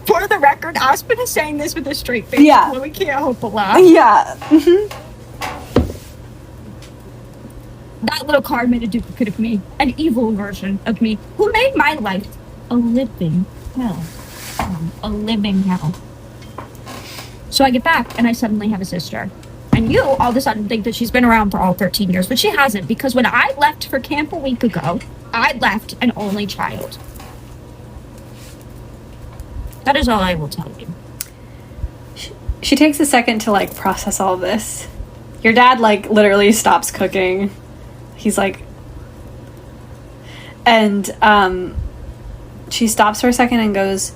For the record, Aspen is saying this with a straight face. Yeah. So we can't help but laugh. Yeah. That little card made a duplicate of me, an evil version of me, who made my life a living hell. A living hell. So I get back, and I suddenly have a sister. And you all of a sudden think that she's been around for all 13 years, but she hasn't, because when I left for camp a week ago, I left an only child. That is all I will tell you. She takes a second to, like, process all of this. Your dad, like, literally stops cooking. He's like... And, she stops for a second and goes...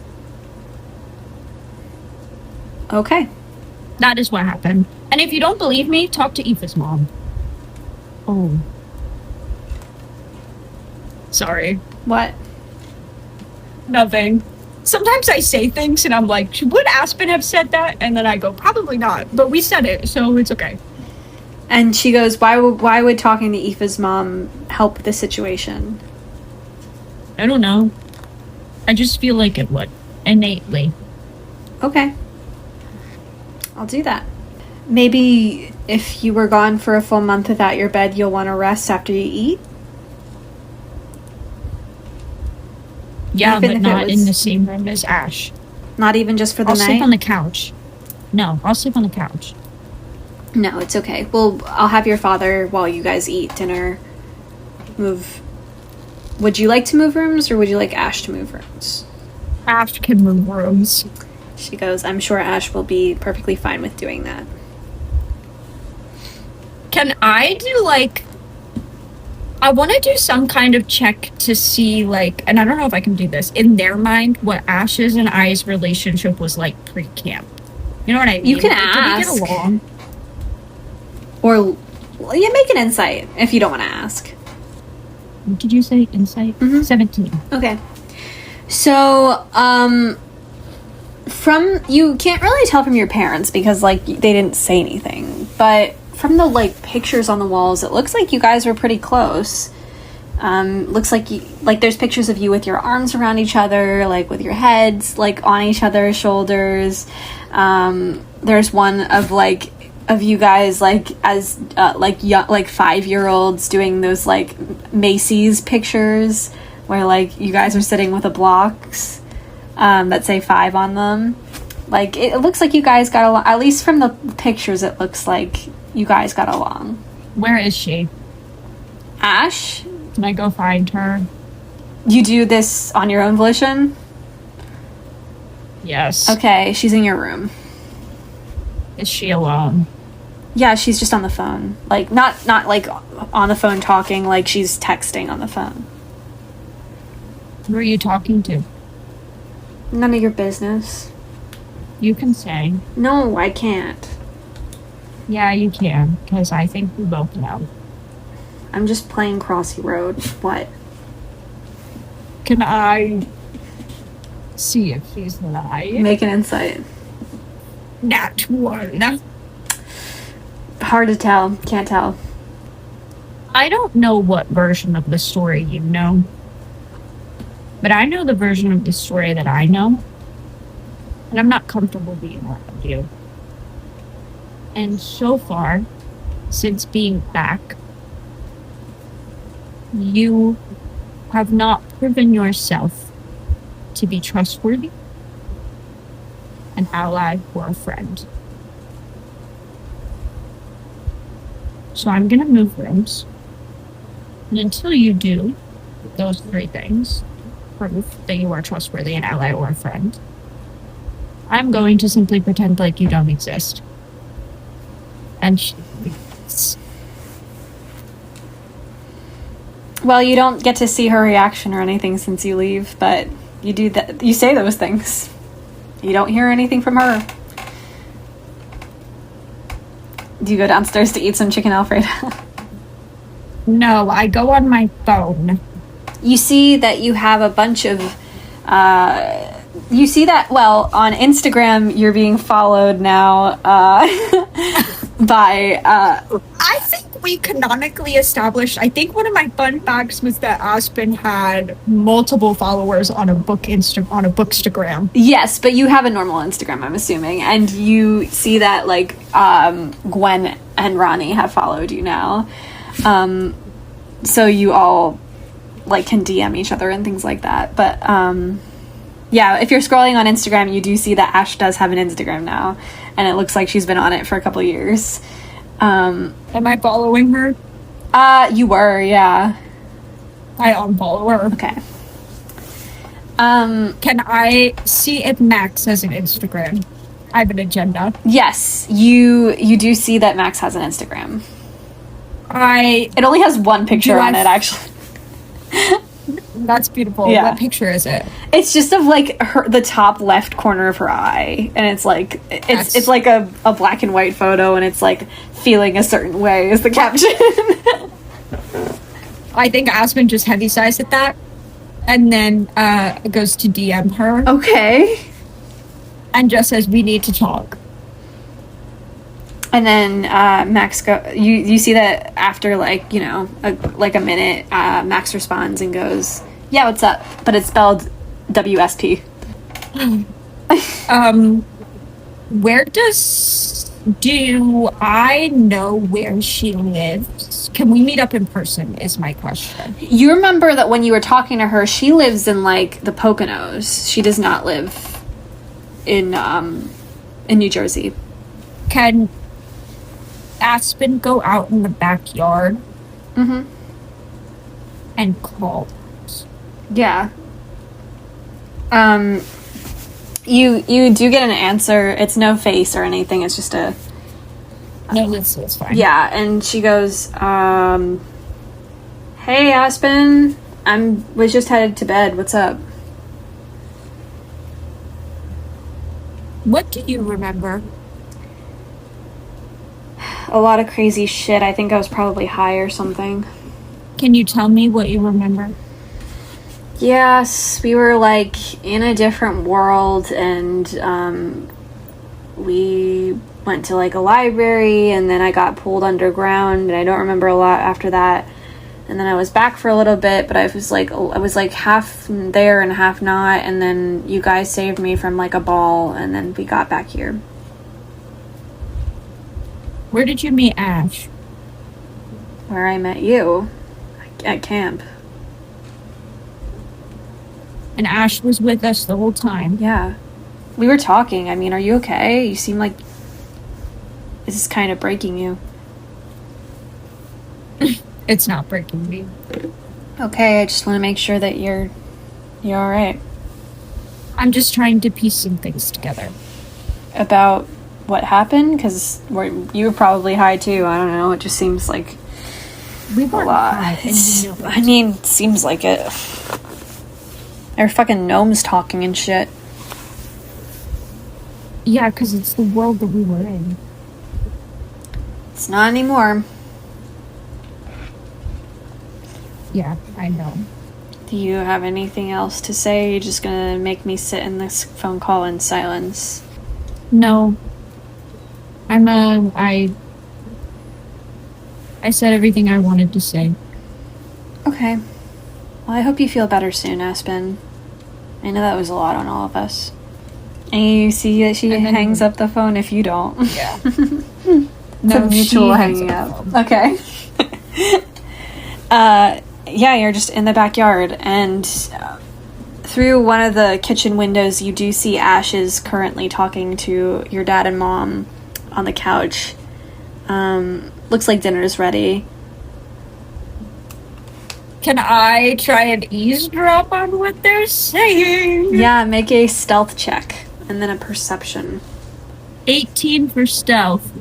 Okay. That is what happened. And if you don't believe me, talk to Aoife's mom. Oh. Sorry. What? Nothing. Sometimes I say things and I'm like, would Aspen have said that? And then I go, probably not. But we said it, so it's okay. And she goes, why would talking to Aoife's mom help the situation? I don't know. I just feel like it would. Innately. Okay. I'll do that. Maybe if you were gone for a full month without your bed, you'll want to rest after you eat? Yeah, Even but if it not was- in the same room as Ash. Not even just for the I'll night? sleep on the couch. No, I'll sleep on the couch. No, it's okay. Well, I'll have your father, while you guys eat dinner, move... Would you like to move rooms, or would you like Ash to move rooms? Ash can move rooms. She goes, I'm sure Ash will be perfectly fine with doing that. Can I do, like... I want to do some kind of check to see, like... And I don't know if I can do this. In their mind, what Ash's and I's relationship was like pre-camp. You know what I mean? You can Like, ask. did we get along? Or, well, yeah, make an insight, if you don't want to ask. What did you say? Insight? Mhm. 17. Okay. So, you can't really tell from your parents because, like, they didn't say anything. But from the, like, pictures on the walls, it looks like you guys were pretty close. Looks like there's pictures of you with your arms around each other, like, with your heads, like, on each other's shoulders. There's one of you guys, like, as, young, like, 5-year-olds doing those, like, Macy's pictures where, like, you guys are sitting with the blocks that say 5 on them. Like, it looks like you guys got along. At least from the pictures, it looks like you guys got along. Where is she? Ash? Can I go find her? You do this on your own volition? Yes. Okay, she's in your room. Is she alone? Yeah, she's just on the phone. Like, not like on the phone talking, like she's texting on the phone. Who are you talking to? None of your business. You can say. No, I can't. Yeah, you can, because I think we both know. I'm just playing Crossy Road. What? Can I see if she's lying? Make an insight. Nat 1. Hard to tell. Can't tell. I don't know what version of the story you know, but I know the version of the story that I know, and I'm not comfortable being around you. And so far, since being back, you have not proven yourself to be trustworthy, an ally, or a friend. So I'm gonna move rooms. And until you do those 3 things, proof that you are trustworthy, an ally, or a friend, I'm going to simply pretend like you don't exist. And she leaves. Well, you don't get to see her reaction or anything since you leave, but you do that. You say those things. You don't hear anything from her. Do you go downstairs to eat some chicken Alfredo? No, I go on my phone. You see that you have a bunch of you see that, well, on Instagram you're being followed now by I think we canonically established, I think one of my fun facts was that Aspen had multiple followers on a bookstagram. yes, but you have a normal Instagram, I'm assuming, and you see that like Gwen and Ronnie have followed you now, so you all like can DM each other and things like that. But yeah, if you're scrolling on Instagram, you do see that Ash does have an Instagram now, and it looks like she's been on it for a couple years. Am I following her? You were, yeah. I unfollow her. Okay. Can I see if Max has an Instagram? I have an agenda. Yes, you do see that Max has an Instagram. It only has one picture on it, actually. That's beautiful. Yeah. What picture is it? It's just of like the top left corner of her eye, and it's like it's like a black and white photo, and it's like feeling a certain way is the caption. I think Aspen just heavy-sized at that, and then goes to DM her. Okay. And just says, we need to talk. And then Max you see that after like, you know, a minute, Max responds and goes, yeah, what's up? But it's spelled WSP. Do I know where she lives? Can we meet up in person is my question. You remember that when you were talking to her, she lives in like the Poconos. She does not live in New Jersey. Can Aspen go out in the backyard and call? Yeah. You do get an answer. It's no face or anything. It's just a... No, it's fine. Yeah, and she goes, hey, Aspen. Was just headed to bed. What's up? What do you remember? A lot of crazy shit. I think I was probably high or something. Can you tell me what you remember? Yes, we were like in a different world, and we went to like a library, and then I got pulled underground, and I don't remember a lot after that. And then I was back for a little bit, but I was like half there and half not, and then you guys saved me from like a ball, and then we got back here. Where did you meet Ash? Where I met you, at camp. And Ash was with us the whole time. Yeah. We were talking. I mean, are you okay? You seem like this is kind of breaking you. It's not breaking me. Okay, I just want to make sure that you're all right. I'm just trying to piece some things together. About what happened? Because you were probably high too. I don't know. It just seems like We a weren't lot. high, and you know it. I mean, seems like it. There are fucking gnomes talking and shit. Yeah, because it's the world that we were in. It's not anymore. Yeah, I know. Do you have anything else to say? You're just gonna make me sit in this phone call in silence. No. I said everything I wanted to say. Okay. Well, I hope you feel better soon, Aspen. I know that was a lot on all of us. And you see that she hangs up the phone if you don't. Yeah. It's a mutual hanging up. Okay. Yeah, you're just in the backyard, and through one of the kitchen windows, you do see Ash is currently talking to your dad and mom on the couch. Looks like dinner is ready. Can I try and eavesdrop on what they're saying? Yeah, make a stealth check, and then a perception. 18 for stealth.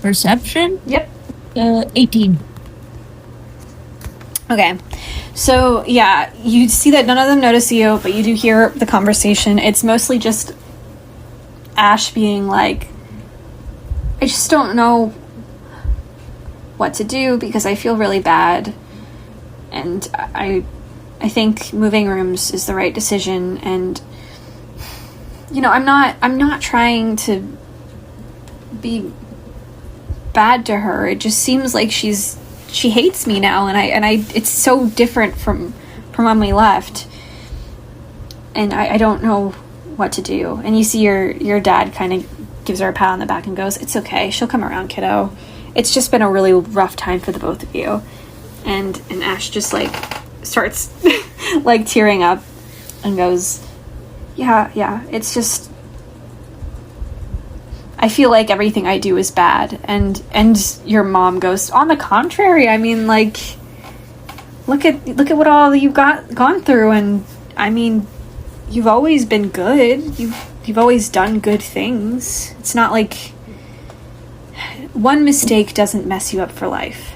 Perception? Yep. 18. Okay, so yeah, you see that none of them notice you, but you do hear the conversation. It's mostly just Ash being like, I just don't know what to do because I feel really bad, and I think moving rooms is the right decision, and you know, I'm not trying to be bad to her. It just seems like she hates me now, and I it's so different from when we left, and I don't know what to do. And you see your dad kind of gives her a pat on the back and goes, "It's okay, she'll come around, kiddo. It's just been a really rough time for the both of you." And Ash just like starts like tearing up and goes, yeah, it's just, I feel like everything I do is bad. And your mom goes, on the contrary, I mean, like, look at what all you've gone through, and I mean, you've always been good. You've always done good things. It's not like one mistake doesn't mess you up for life.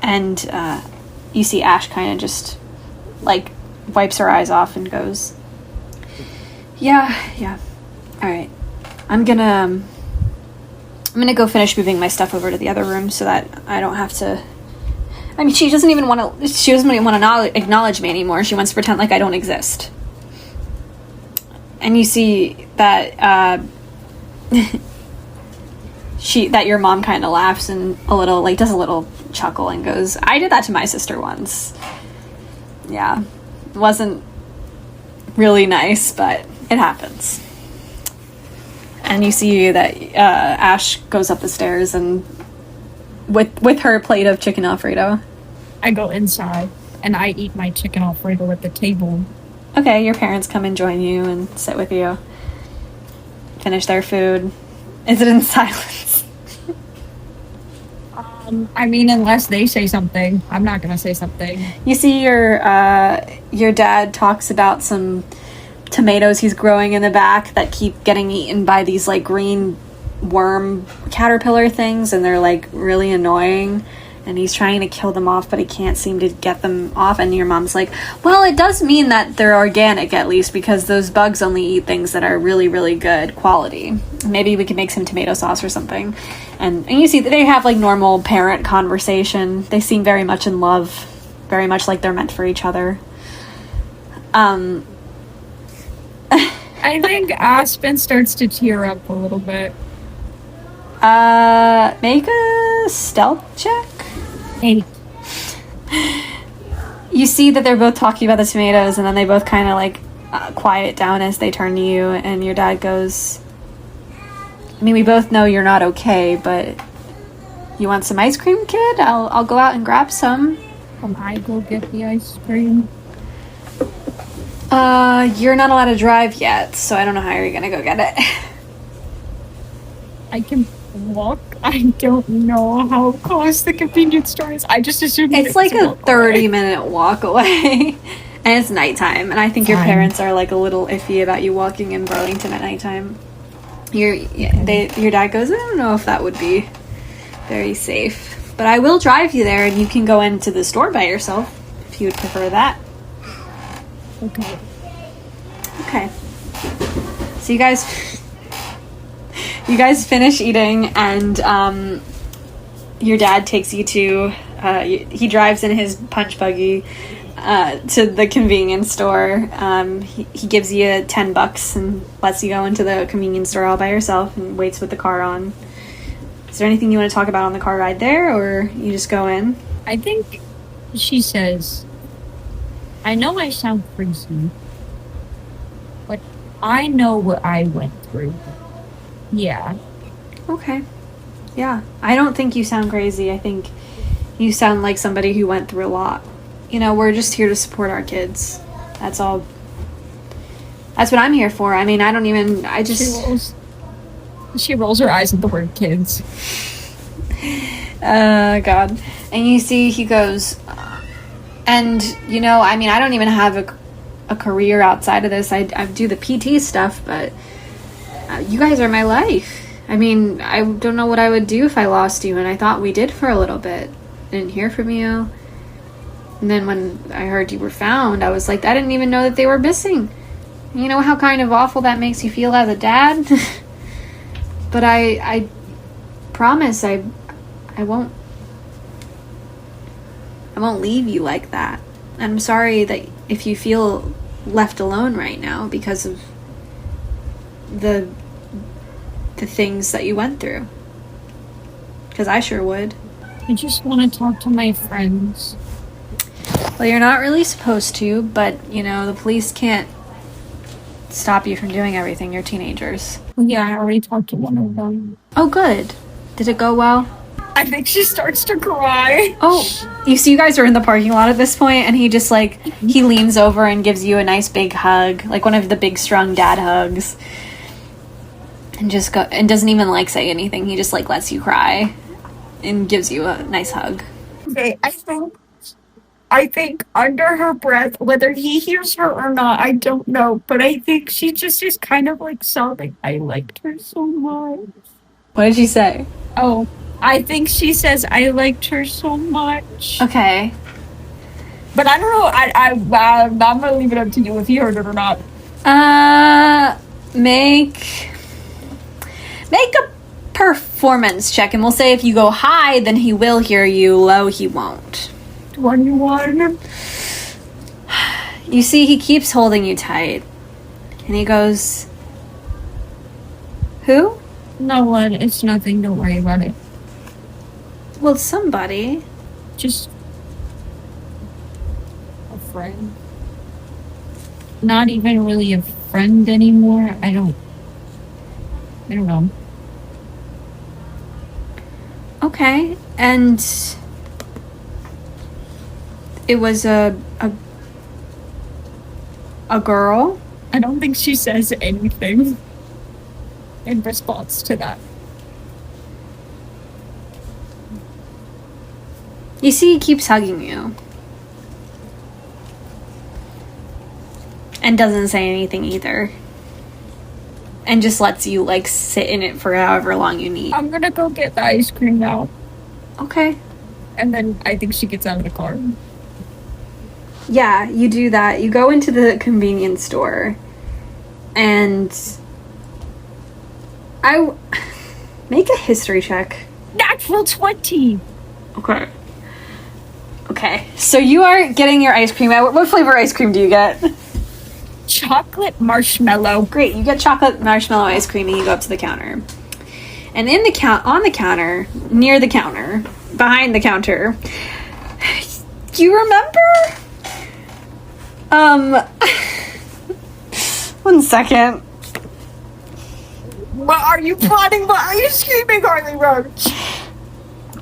And you see Ash kind of just like wipes her eyes off and goes, yeah, all right, I'm gonna go finish moving my stuff over to the other room so that I don't have to. I mean, she doesn't even want to acknowledge me anymore. She wants to pretend like I don't exist. And you see that that your mom kind of laughs and does a little chuckle and goes, I did that to my sister once. Yeah, it wasn't really nice, but it happens. And you see that Ash goes up the stairs and with her plate of chicken Alfredo. I go inside and I eat my chicken Alfredo at the table. Okay, your parents come and join you and sit with you. Finish their food. Is it in silence? I mean, unless they say something, I'm not gonna say something. You see your dad talks about some tomatoes he's growing in the back that keep getting eaten by these like green worm caterpillar things, and they're like really annoying, and he's trying to kill them off, but he can't seem to get them off. And your mom's like, well, it does mean that they're organic at least, because those bugs only eat things that are really, really good quality. Maybe we could make some tomato sauce or something. And you see that they have like normal parent conversation. They seem very much in love, very much like they're meant for each other. I think Aspen starts to tear up a little bit. Make a stealth check. 8. You see that they're both talking about the tomatoes, and then they both kind of like quiet down as they turn to you, and your dad goes, I mean, we both know you're not okay, but you want some ice cream, kid? I'll go out and grab some. Can I go get the ice cream? You're not allowed to drive yet, so I don't know how you're gonna go get it. I can walk. I don't know how close the convenience store is. I just assumed It's like a 30-minute walk away. And it's nighttime. And I think your parents are like a little iffy about you walking in Burlington at nighttime. Your dad goes, I don't know if that would be very safe. But I will drive you there and you can go into the store by yourself if you would prefer that. Okay. Okay. So you guys finish eating and your dad takes you to he drives in his punch buggy to the convenience store. He gives you $10 and lets you go into the convenience store all by yourself and waits with the car on. Is there anything you want to talk about on the car ride there, or you just go in? I think she says, I know I sound crazy, but I know what I went through. Yeah. Okay. Yeah. I don't think you sound crazy. I think you sound like somebody who went through a lot. You know, we're just here to support our kids. That's all. That's what I'm here for. I mean, She rolls her eyes at the word kids. God. And you see, he goes, and, you know, I mean, I don't even have a career outside of this. I do the PT stuff, but you guys are my life. I mean, I don't know what I would do if I lost you, and I thought we did for a little bit. Didn't hear from you. And then when I heard you were found, I was like, I didn't even know that they were missing. You know how kind of awful that makes you feel as a dad? But I promise I won't leave you like that. I'm sorry that if you feel left alone right now because of the things that you went through. Because I sure would. I just want to talk to my friends. Well, you're not really supposed to, but, you know, the police can't stop you from doing everything. You're teenagers. Yeah, I already talked to one of them. Oh, good. Did it go well? I think she starts to cry. Oh, you see, you guys are in the parking lot at this point, and he just, like, he leans over and gives you a nice big hug, like one of the big, strong dad hugs. And and doesn't even, like, say anything. He just, like, lets you cry and gives you a nice hug. Okay, I think under her breath, whether he hears her or not, I don't know, but I think she just is kind of like sobbing. I liked her so much. What did she say? Oh, I think she says I liked her so much. Okay. But I don't know. I'm gonna leave it up to you if you heard it or not. Make a performance check, and we'll say if you go high, then he will hear you. Low, he won't. 21. You see, he keeps holding you tight, and he goes, "Who?" No one. It's nothing. Don't worry about it. Well, somebody. Just a friend. Not even really a friend anymore. I don't know. Okay, and it was a girl? I don't think she says anything in response to that. You see, he keeps hugging you. And doesn't say anything either. And just lets you, like, sit in it for however long you need. I'm gonna go get the ice cream now. Okay. And then I think she gets out of the car. Yeah, you do that. You go into the convenience store. And make a history check. Natural 20! Okay. So you are getting your ice cream. What flavor ice cream do you get? Chocolate marshmallow. Great, you get chocolate marshmallow ice cream and you go up to the counter. And on the counter, near the counter, behind the counter, do you remember? 1 second. What are you plotting? What are you screaming, Harley Roach?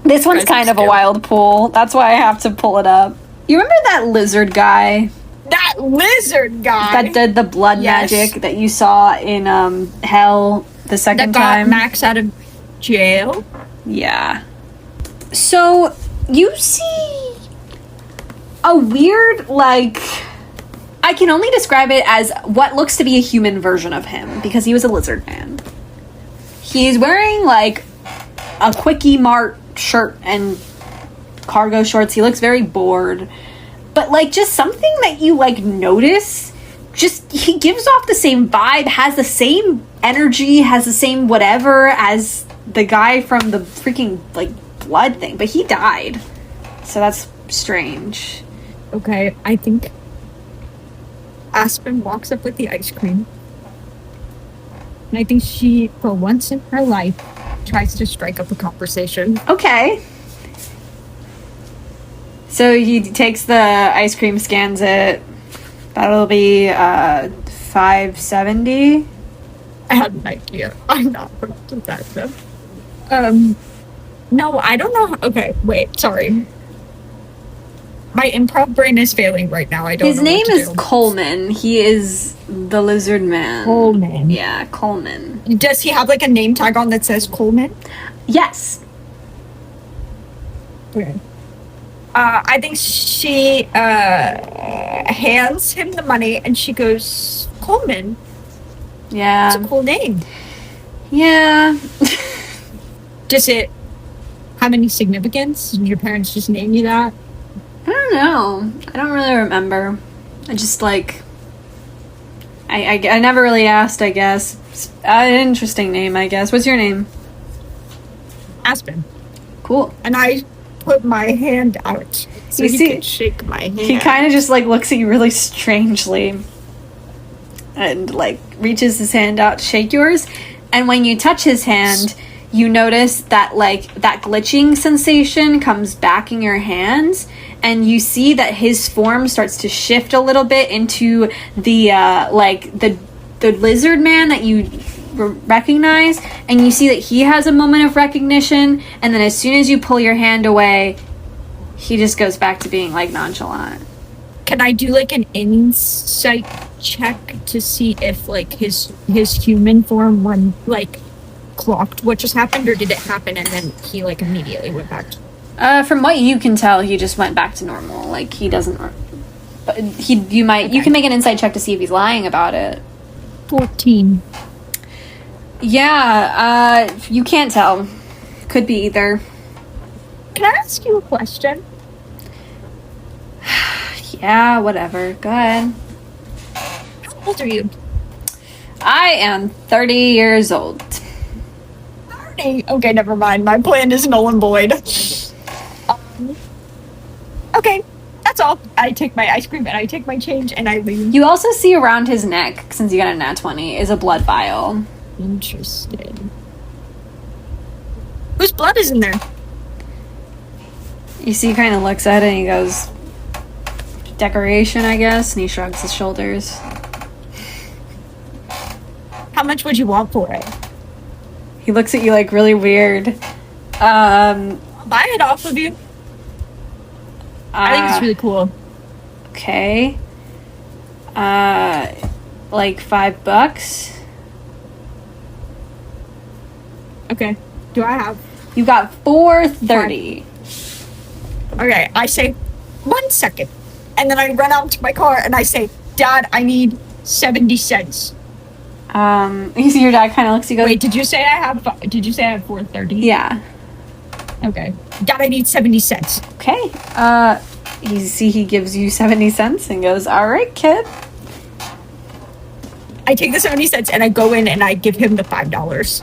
This one's kind of a wild pull. That's why I have to pull it up. You remember that lizard guy? That lizard guy that did the blood magic that you saw in Hell the second time. That got Max out of jail? Yeah. So, you see a weird, like... I can only describe it as what looks to be a human version of him, because he was a lizard man. He's wearing, like, a Quickie Mart shirt and cargo shorts. He looks very bored. But, like, just something that you, like, notice... Just, he gives off the same vibe, has the same energy, has the same whatever as the guy from the freaking, like, blood thing. But he died. So that's strange. Okay, I think Aspen walks up with the ice cream. And I think she, for once in her life, tries to strike up a conversation. Okay. So he takes the ice cream, scans it. That'll be $5.70. I have an idea. I'm not going to do that though. No, I don't know. Okay, wait, sorry. My improv brain is failing right now. I don't His know name what to is do. Coleman. He is the lizard man. Coleman. Yeah, Coleman. Does he have like a name tag on that says Coleman? Yes. Okay. I think she hands him the money and she goes, Coleman. Yeah. That's a cool name. Yeah. Does it have any significance? Did your parents just name you that? I don't know. I don't really remember. I just, like... I never really asked, I guess. It's an interesting name, I guess. What's your name? Aspen. Cool. And I put my hand out so You he see- could shake my hand. He kind of just, like, looks at you really strangely. And, like, reaches his hand out to shake yours. And when you touch his hand... you notice that, like, that glitching sensation comes back in your hands, and you see that his form starts to shift a little bit into the, the lizard man that you recognize, and you see that he has a moment of recognition, and then as soon as you pull your hand away, he just goes back to being, like, nonchalant. Can I do like an insight check to see if like his human form when like clocked what just happened, or did it happen and then he like immediately went back to... From what you can tell, he just went back to normal. Like, he doesn't... But you can make an insight check to see if he's lying about it. 14. Yeah, you can't tell. Could be either. Can I ask you a question? Yeah, whatever. Go ahead. How old are you? I am 30 years old. 30. Okay, never mind. My plan is null and void. Okay, that's all. I take my ice cream and I take my change and I leave. You also see around his neck, since you got a nat 20, is a blood vial. Interesting. Whose blood is in there? You see, he kind of looks at it and he goes, decoration, I guess, and he shrugs his shoulders. How much would you want for it? He looks at you like really weird. I'll buy it off of you. I think it's really cool. Okay. Like $5. Okay. Do I have... You got $4.30. Okay, I say, 1 second. And then I run out to my car and I say, Dad, I need 70 cents. You see your dad kind of looks at you, goes, Wait, did you say I have 4:30? yeah. Okay. Dad, I need 70 cents. Okay. You see he gives you 70 cents and goes, all right, kid. I take the 70 cents and I go in and I give him the $5.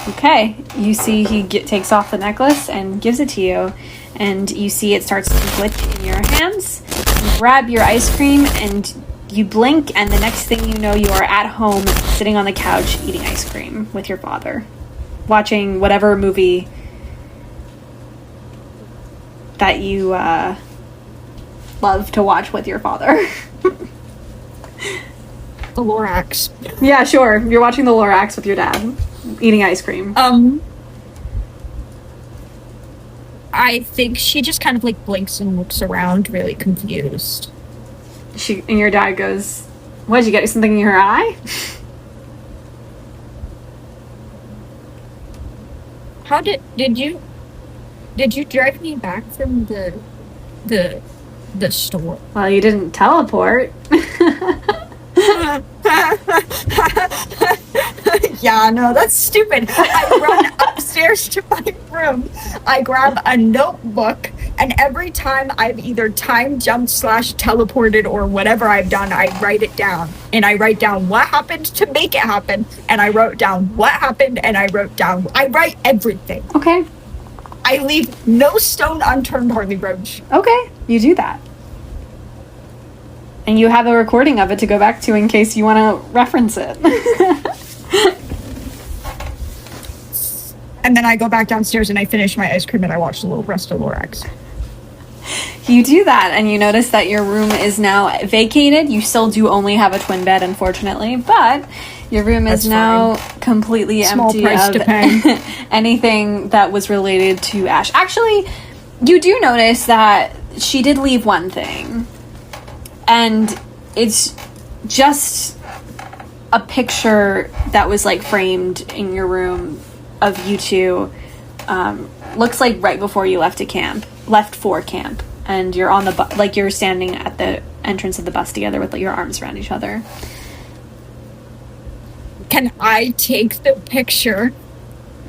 Okay. You see he takes off the necklace and gives it to you. And you see it starts to glitch in your hands. You grab your ice cream and you blink, and the next thing you know, you are at home sitting on the couch eating ice cream with your father, watching whatever movie that you love to watch with your father. The Lorax. Yeah, sure. You're watching the Lorax with your dad, eating ice cream. I think she just kind of like blinks and looks around, really confused. And your dad goes, what, did you get something in your eye? How did you drive me back from the store? Well, you didn't teleport. Yeah, no, that's stupid. I run upstairs to my room, I grab a notebook, and every time I've either time jumped / teleported or whatever I've done, I write it down. And I write down what happened to make it happen, and I wrote down what happened, and I write everything. Okay. I leave no stone unturned, Harley Roach. Okay, you do that. And you have a recording of it to go back to in case you want to reference it. And then I go back downstairs and I finish my ice cream and I watch the little rest of Lorax. You do that, and you notice that your room is now vacated. You still do only have a twin bed, unfortunately, but your room is now completely empty of anything that was related to Ash. Actually, you do notice that she did leave one thing, and it's just a picture that was like framed in your room of you two. Looks like right before you left for camp, and you're on the like you're standing at the entrance of the bus together with your arms around each other. Can I take the picture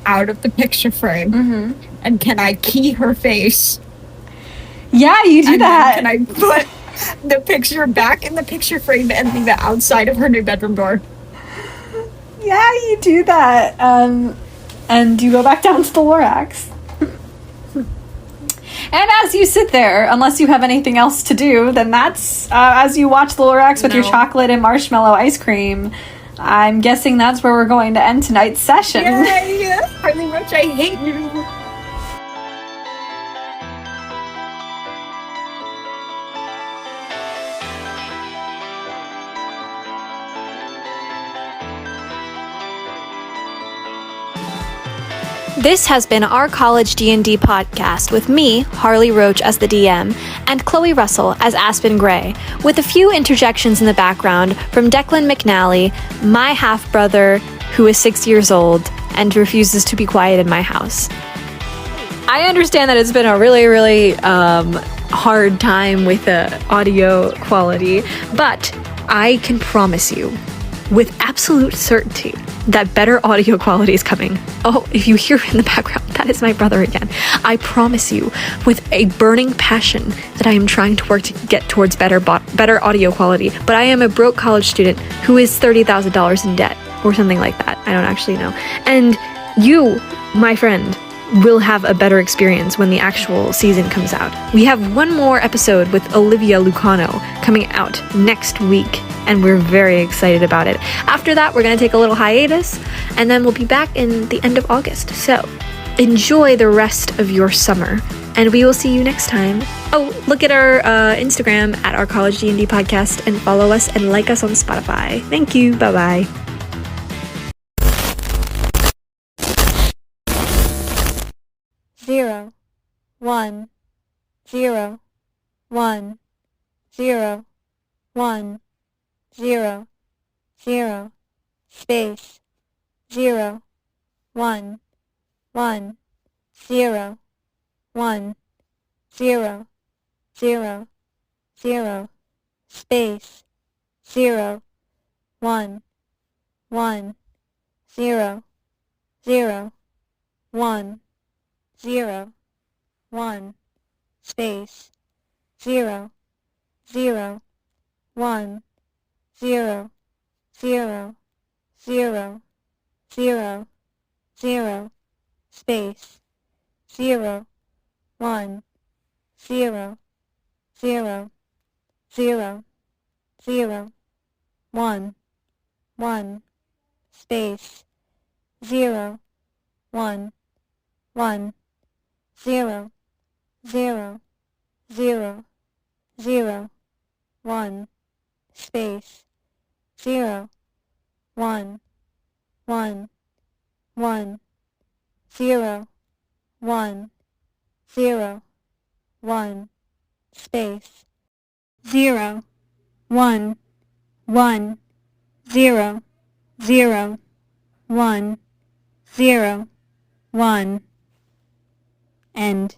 out of the picture frame? Mm-hmm. And can I key her face? Yeah, you do that. Can I put the picture back in the picture frame and leave it outside of her new bedroom door? Yeah, you do that. And you go back down to the Lorax. And as you sit there, unless you have anything else to do, then that's as you watch the Lorax with your chocolate and marshmallow ice cream. I'm guessing that's where we're going to end tonight's session. Yay! Harley Roach, I hate you. This has been our College D&D podcast with me, Harley Roach as the DM, and Chloe Russell as Aspen Gray, with a few interjections in the background from Declan McNally, my half-brother who is 6 years old and refuses to be quiet in my house. I understand that it's been a really, really hard time with the audio quality, but I can promise you with absolute certainty that better audio quality is coming. Oh, if you hear in the background, that is my brother again. I promise you, with a burning passion, that I am trying to work to get towards better audio quality. But I am a broke college student who is $30,000 in debt, or something like that. I don't actually know. And you, my friend, will have a better experience when the actual season comes out. We have one more episode with Olivia Lucano coming out next week, and we're very excited about it. After that, we're going to take a little hiatus, and then we'll be back in the end of August. So enjoy the rest of your summer, and we will see you next time. Oh, look at our Instagram at our College D&D podcast, and follow us and like us on Spotify. Thank you. Bye-bye. Zero, one, zero, one, zero, one, zero, zero, space, zero, one, zero, one, zero, zero, zero, space, zero, one, zero, zero, one, zero, one, space, zero, zero, one, zero, zero, zero, zero, zero, space, zero, one, zero, zero, zero, zero, one, space, zero, one, zero, zero, zero, zero, one, space, zero, one, zero, one, zero, one, space, zero, one, zero, zero, one, zero, one. End.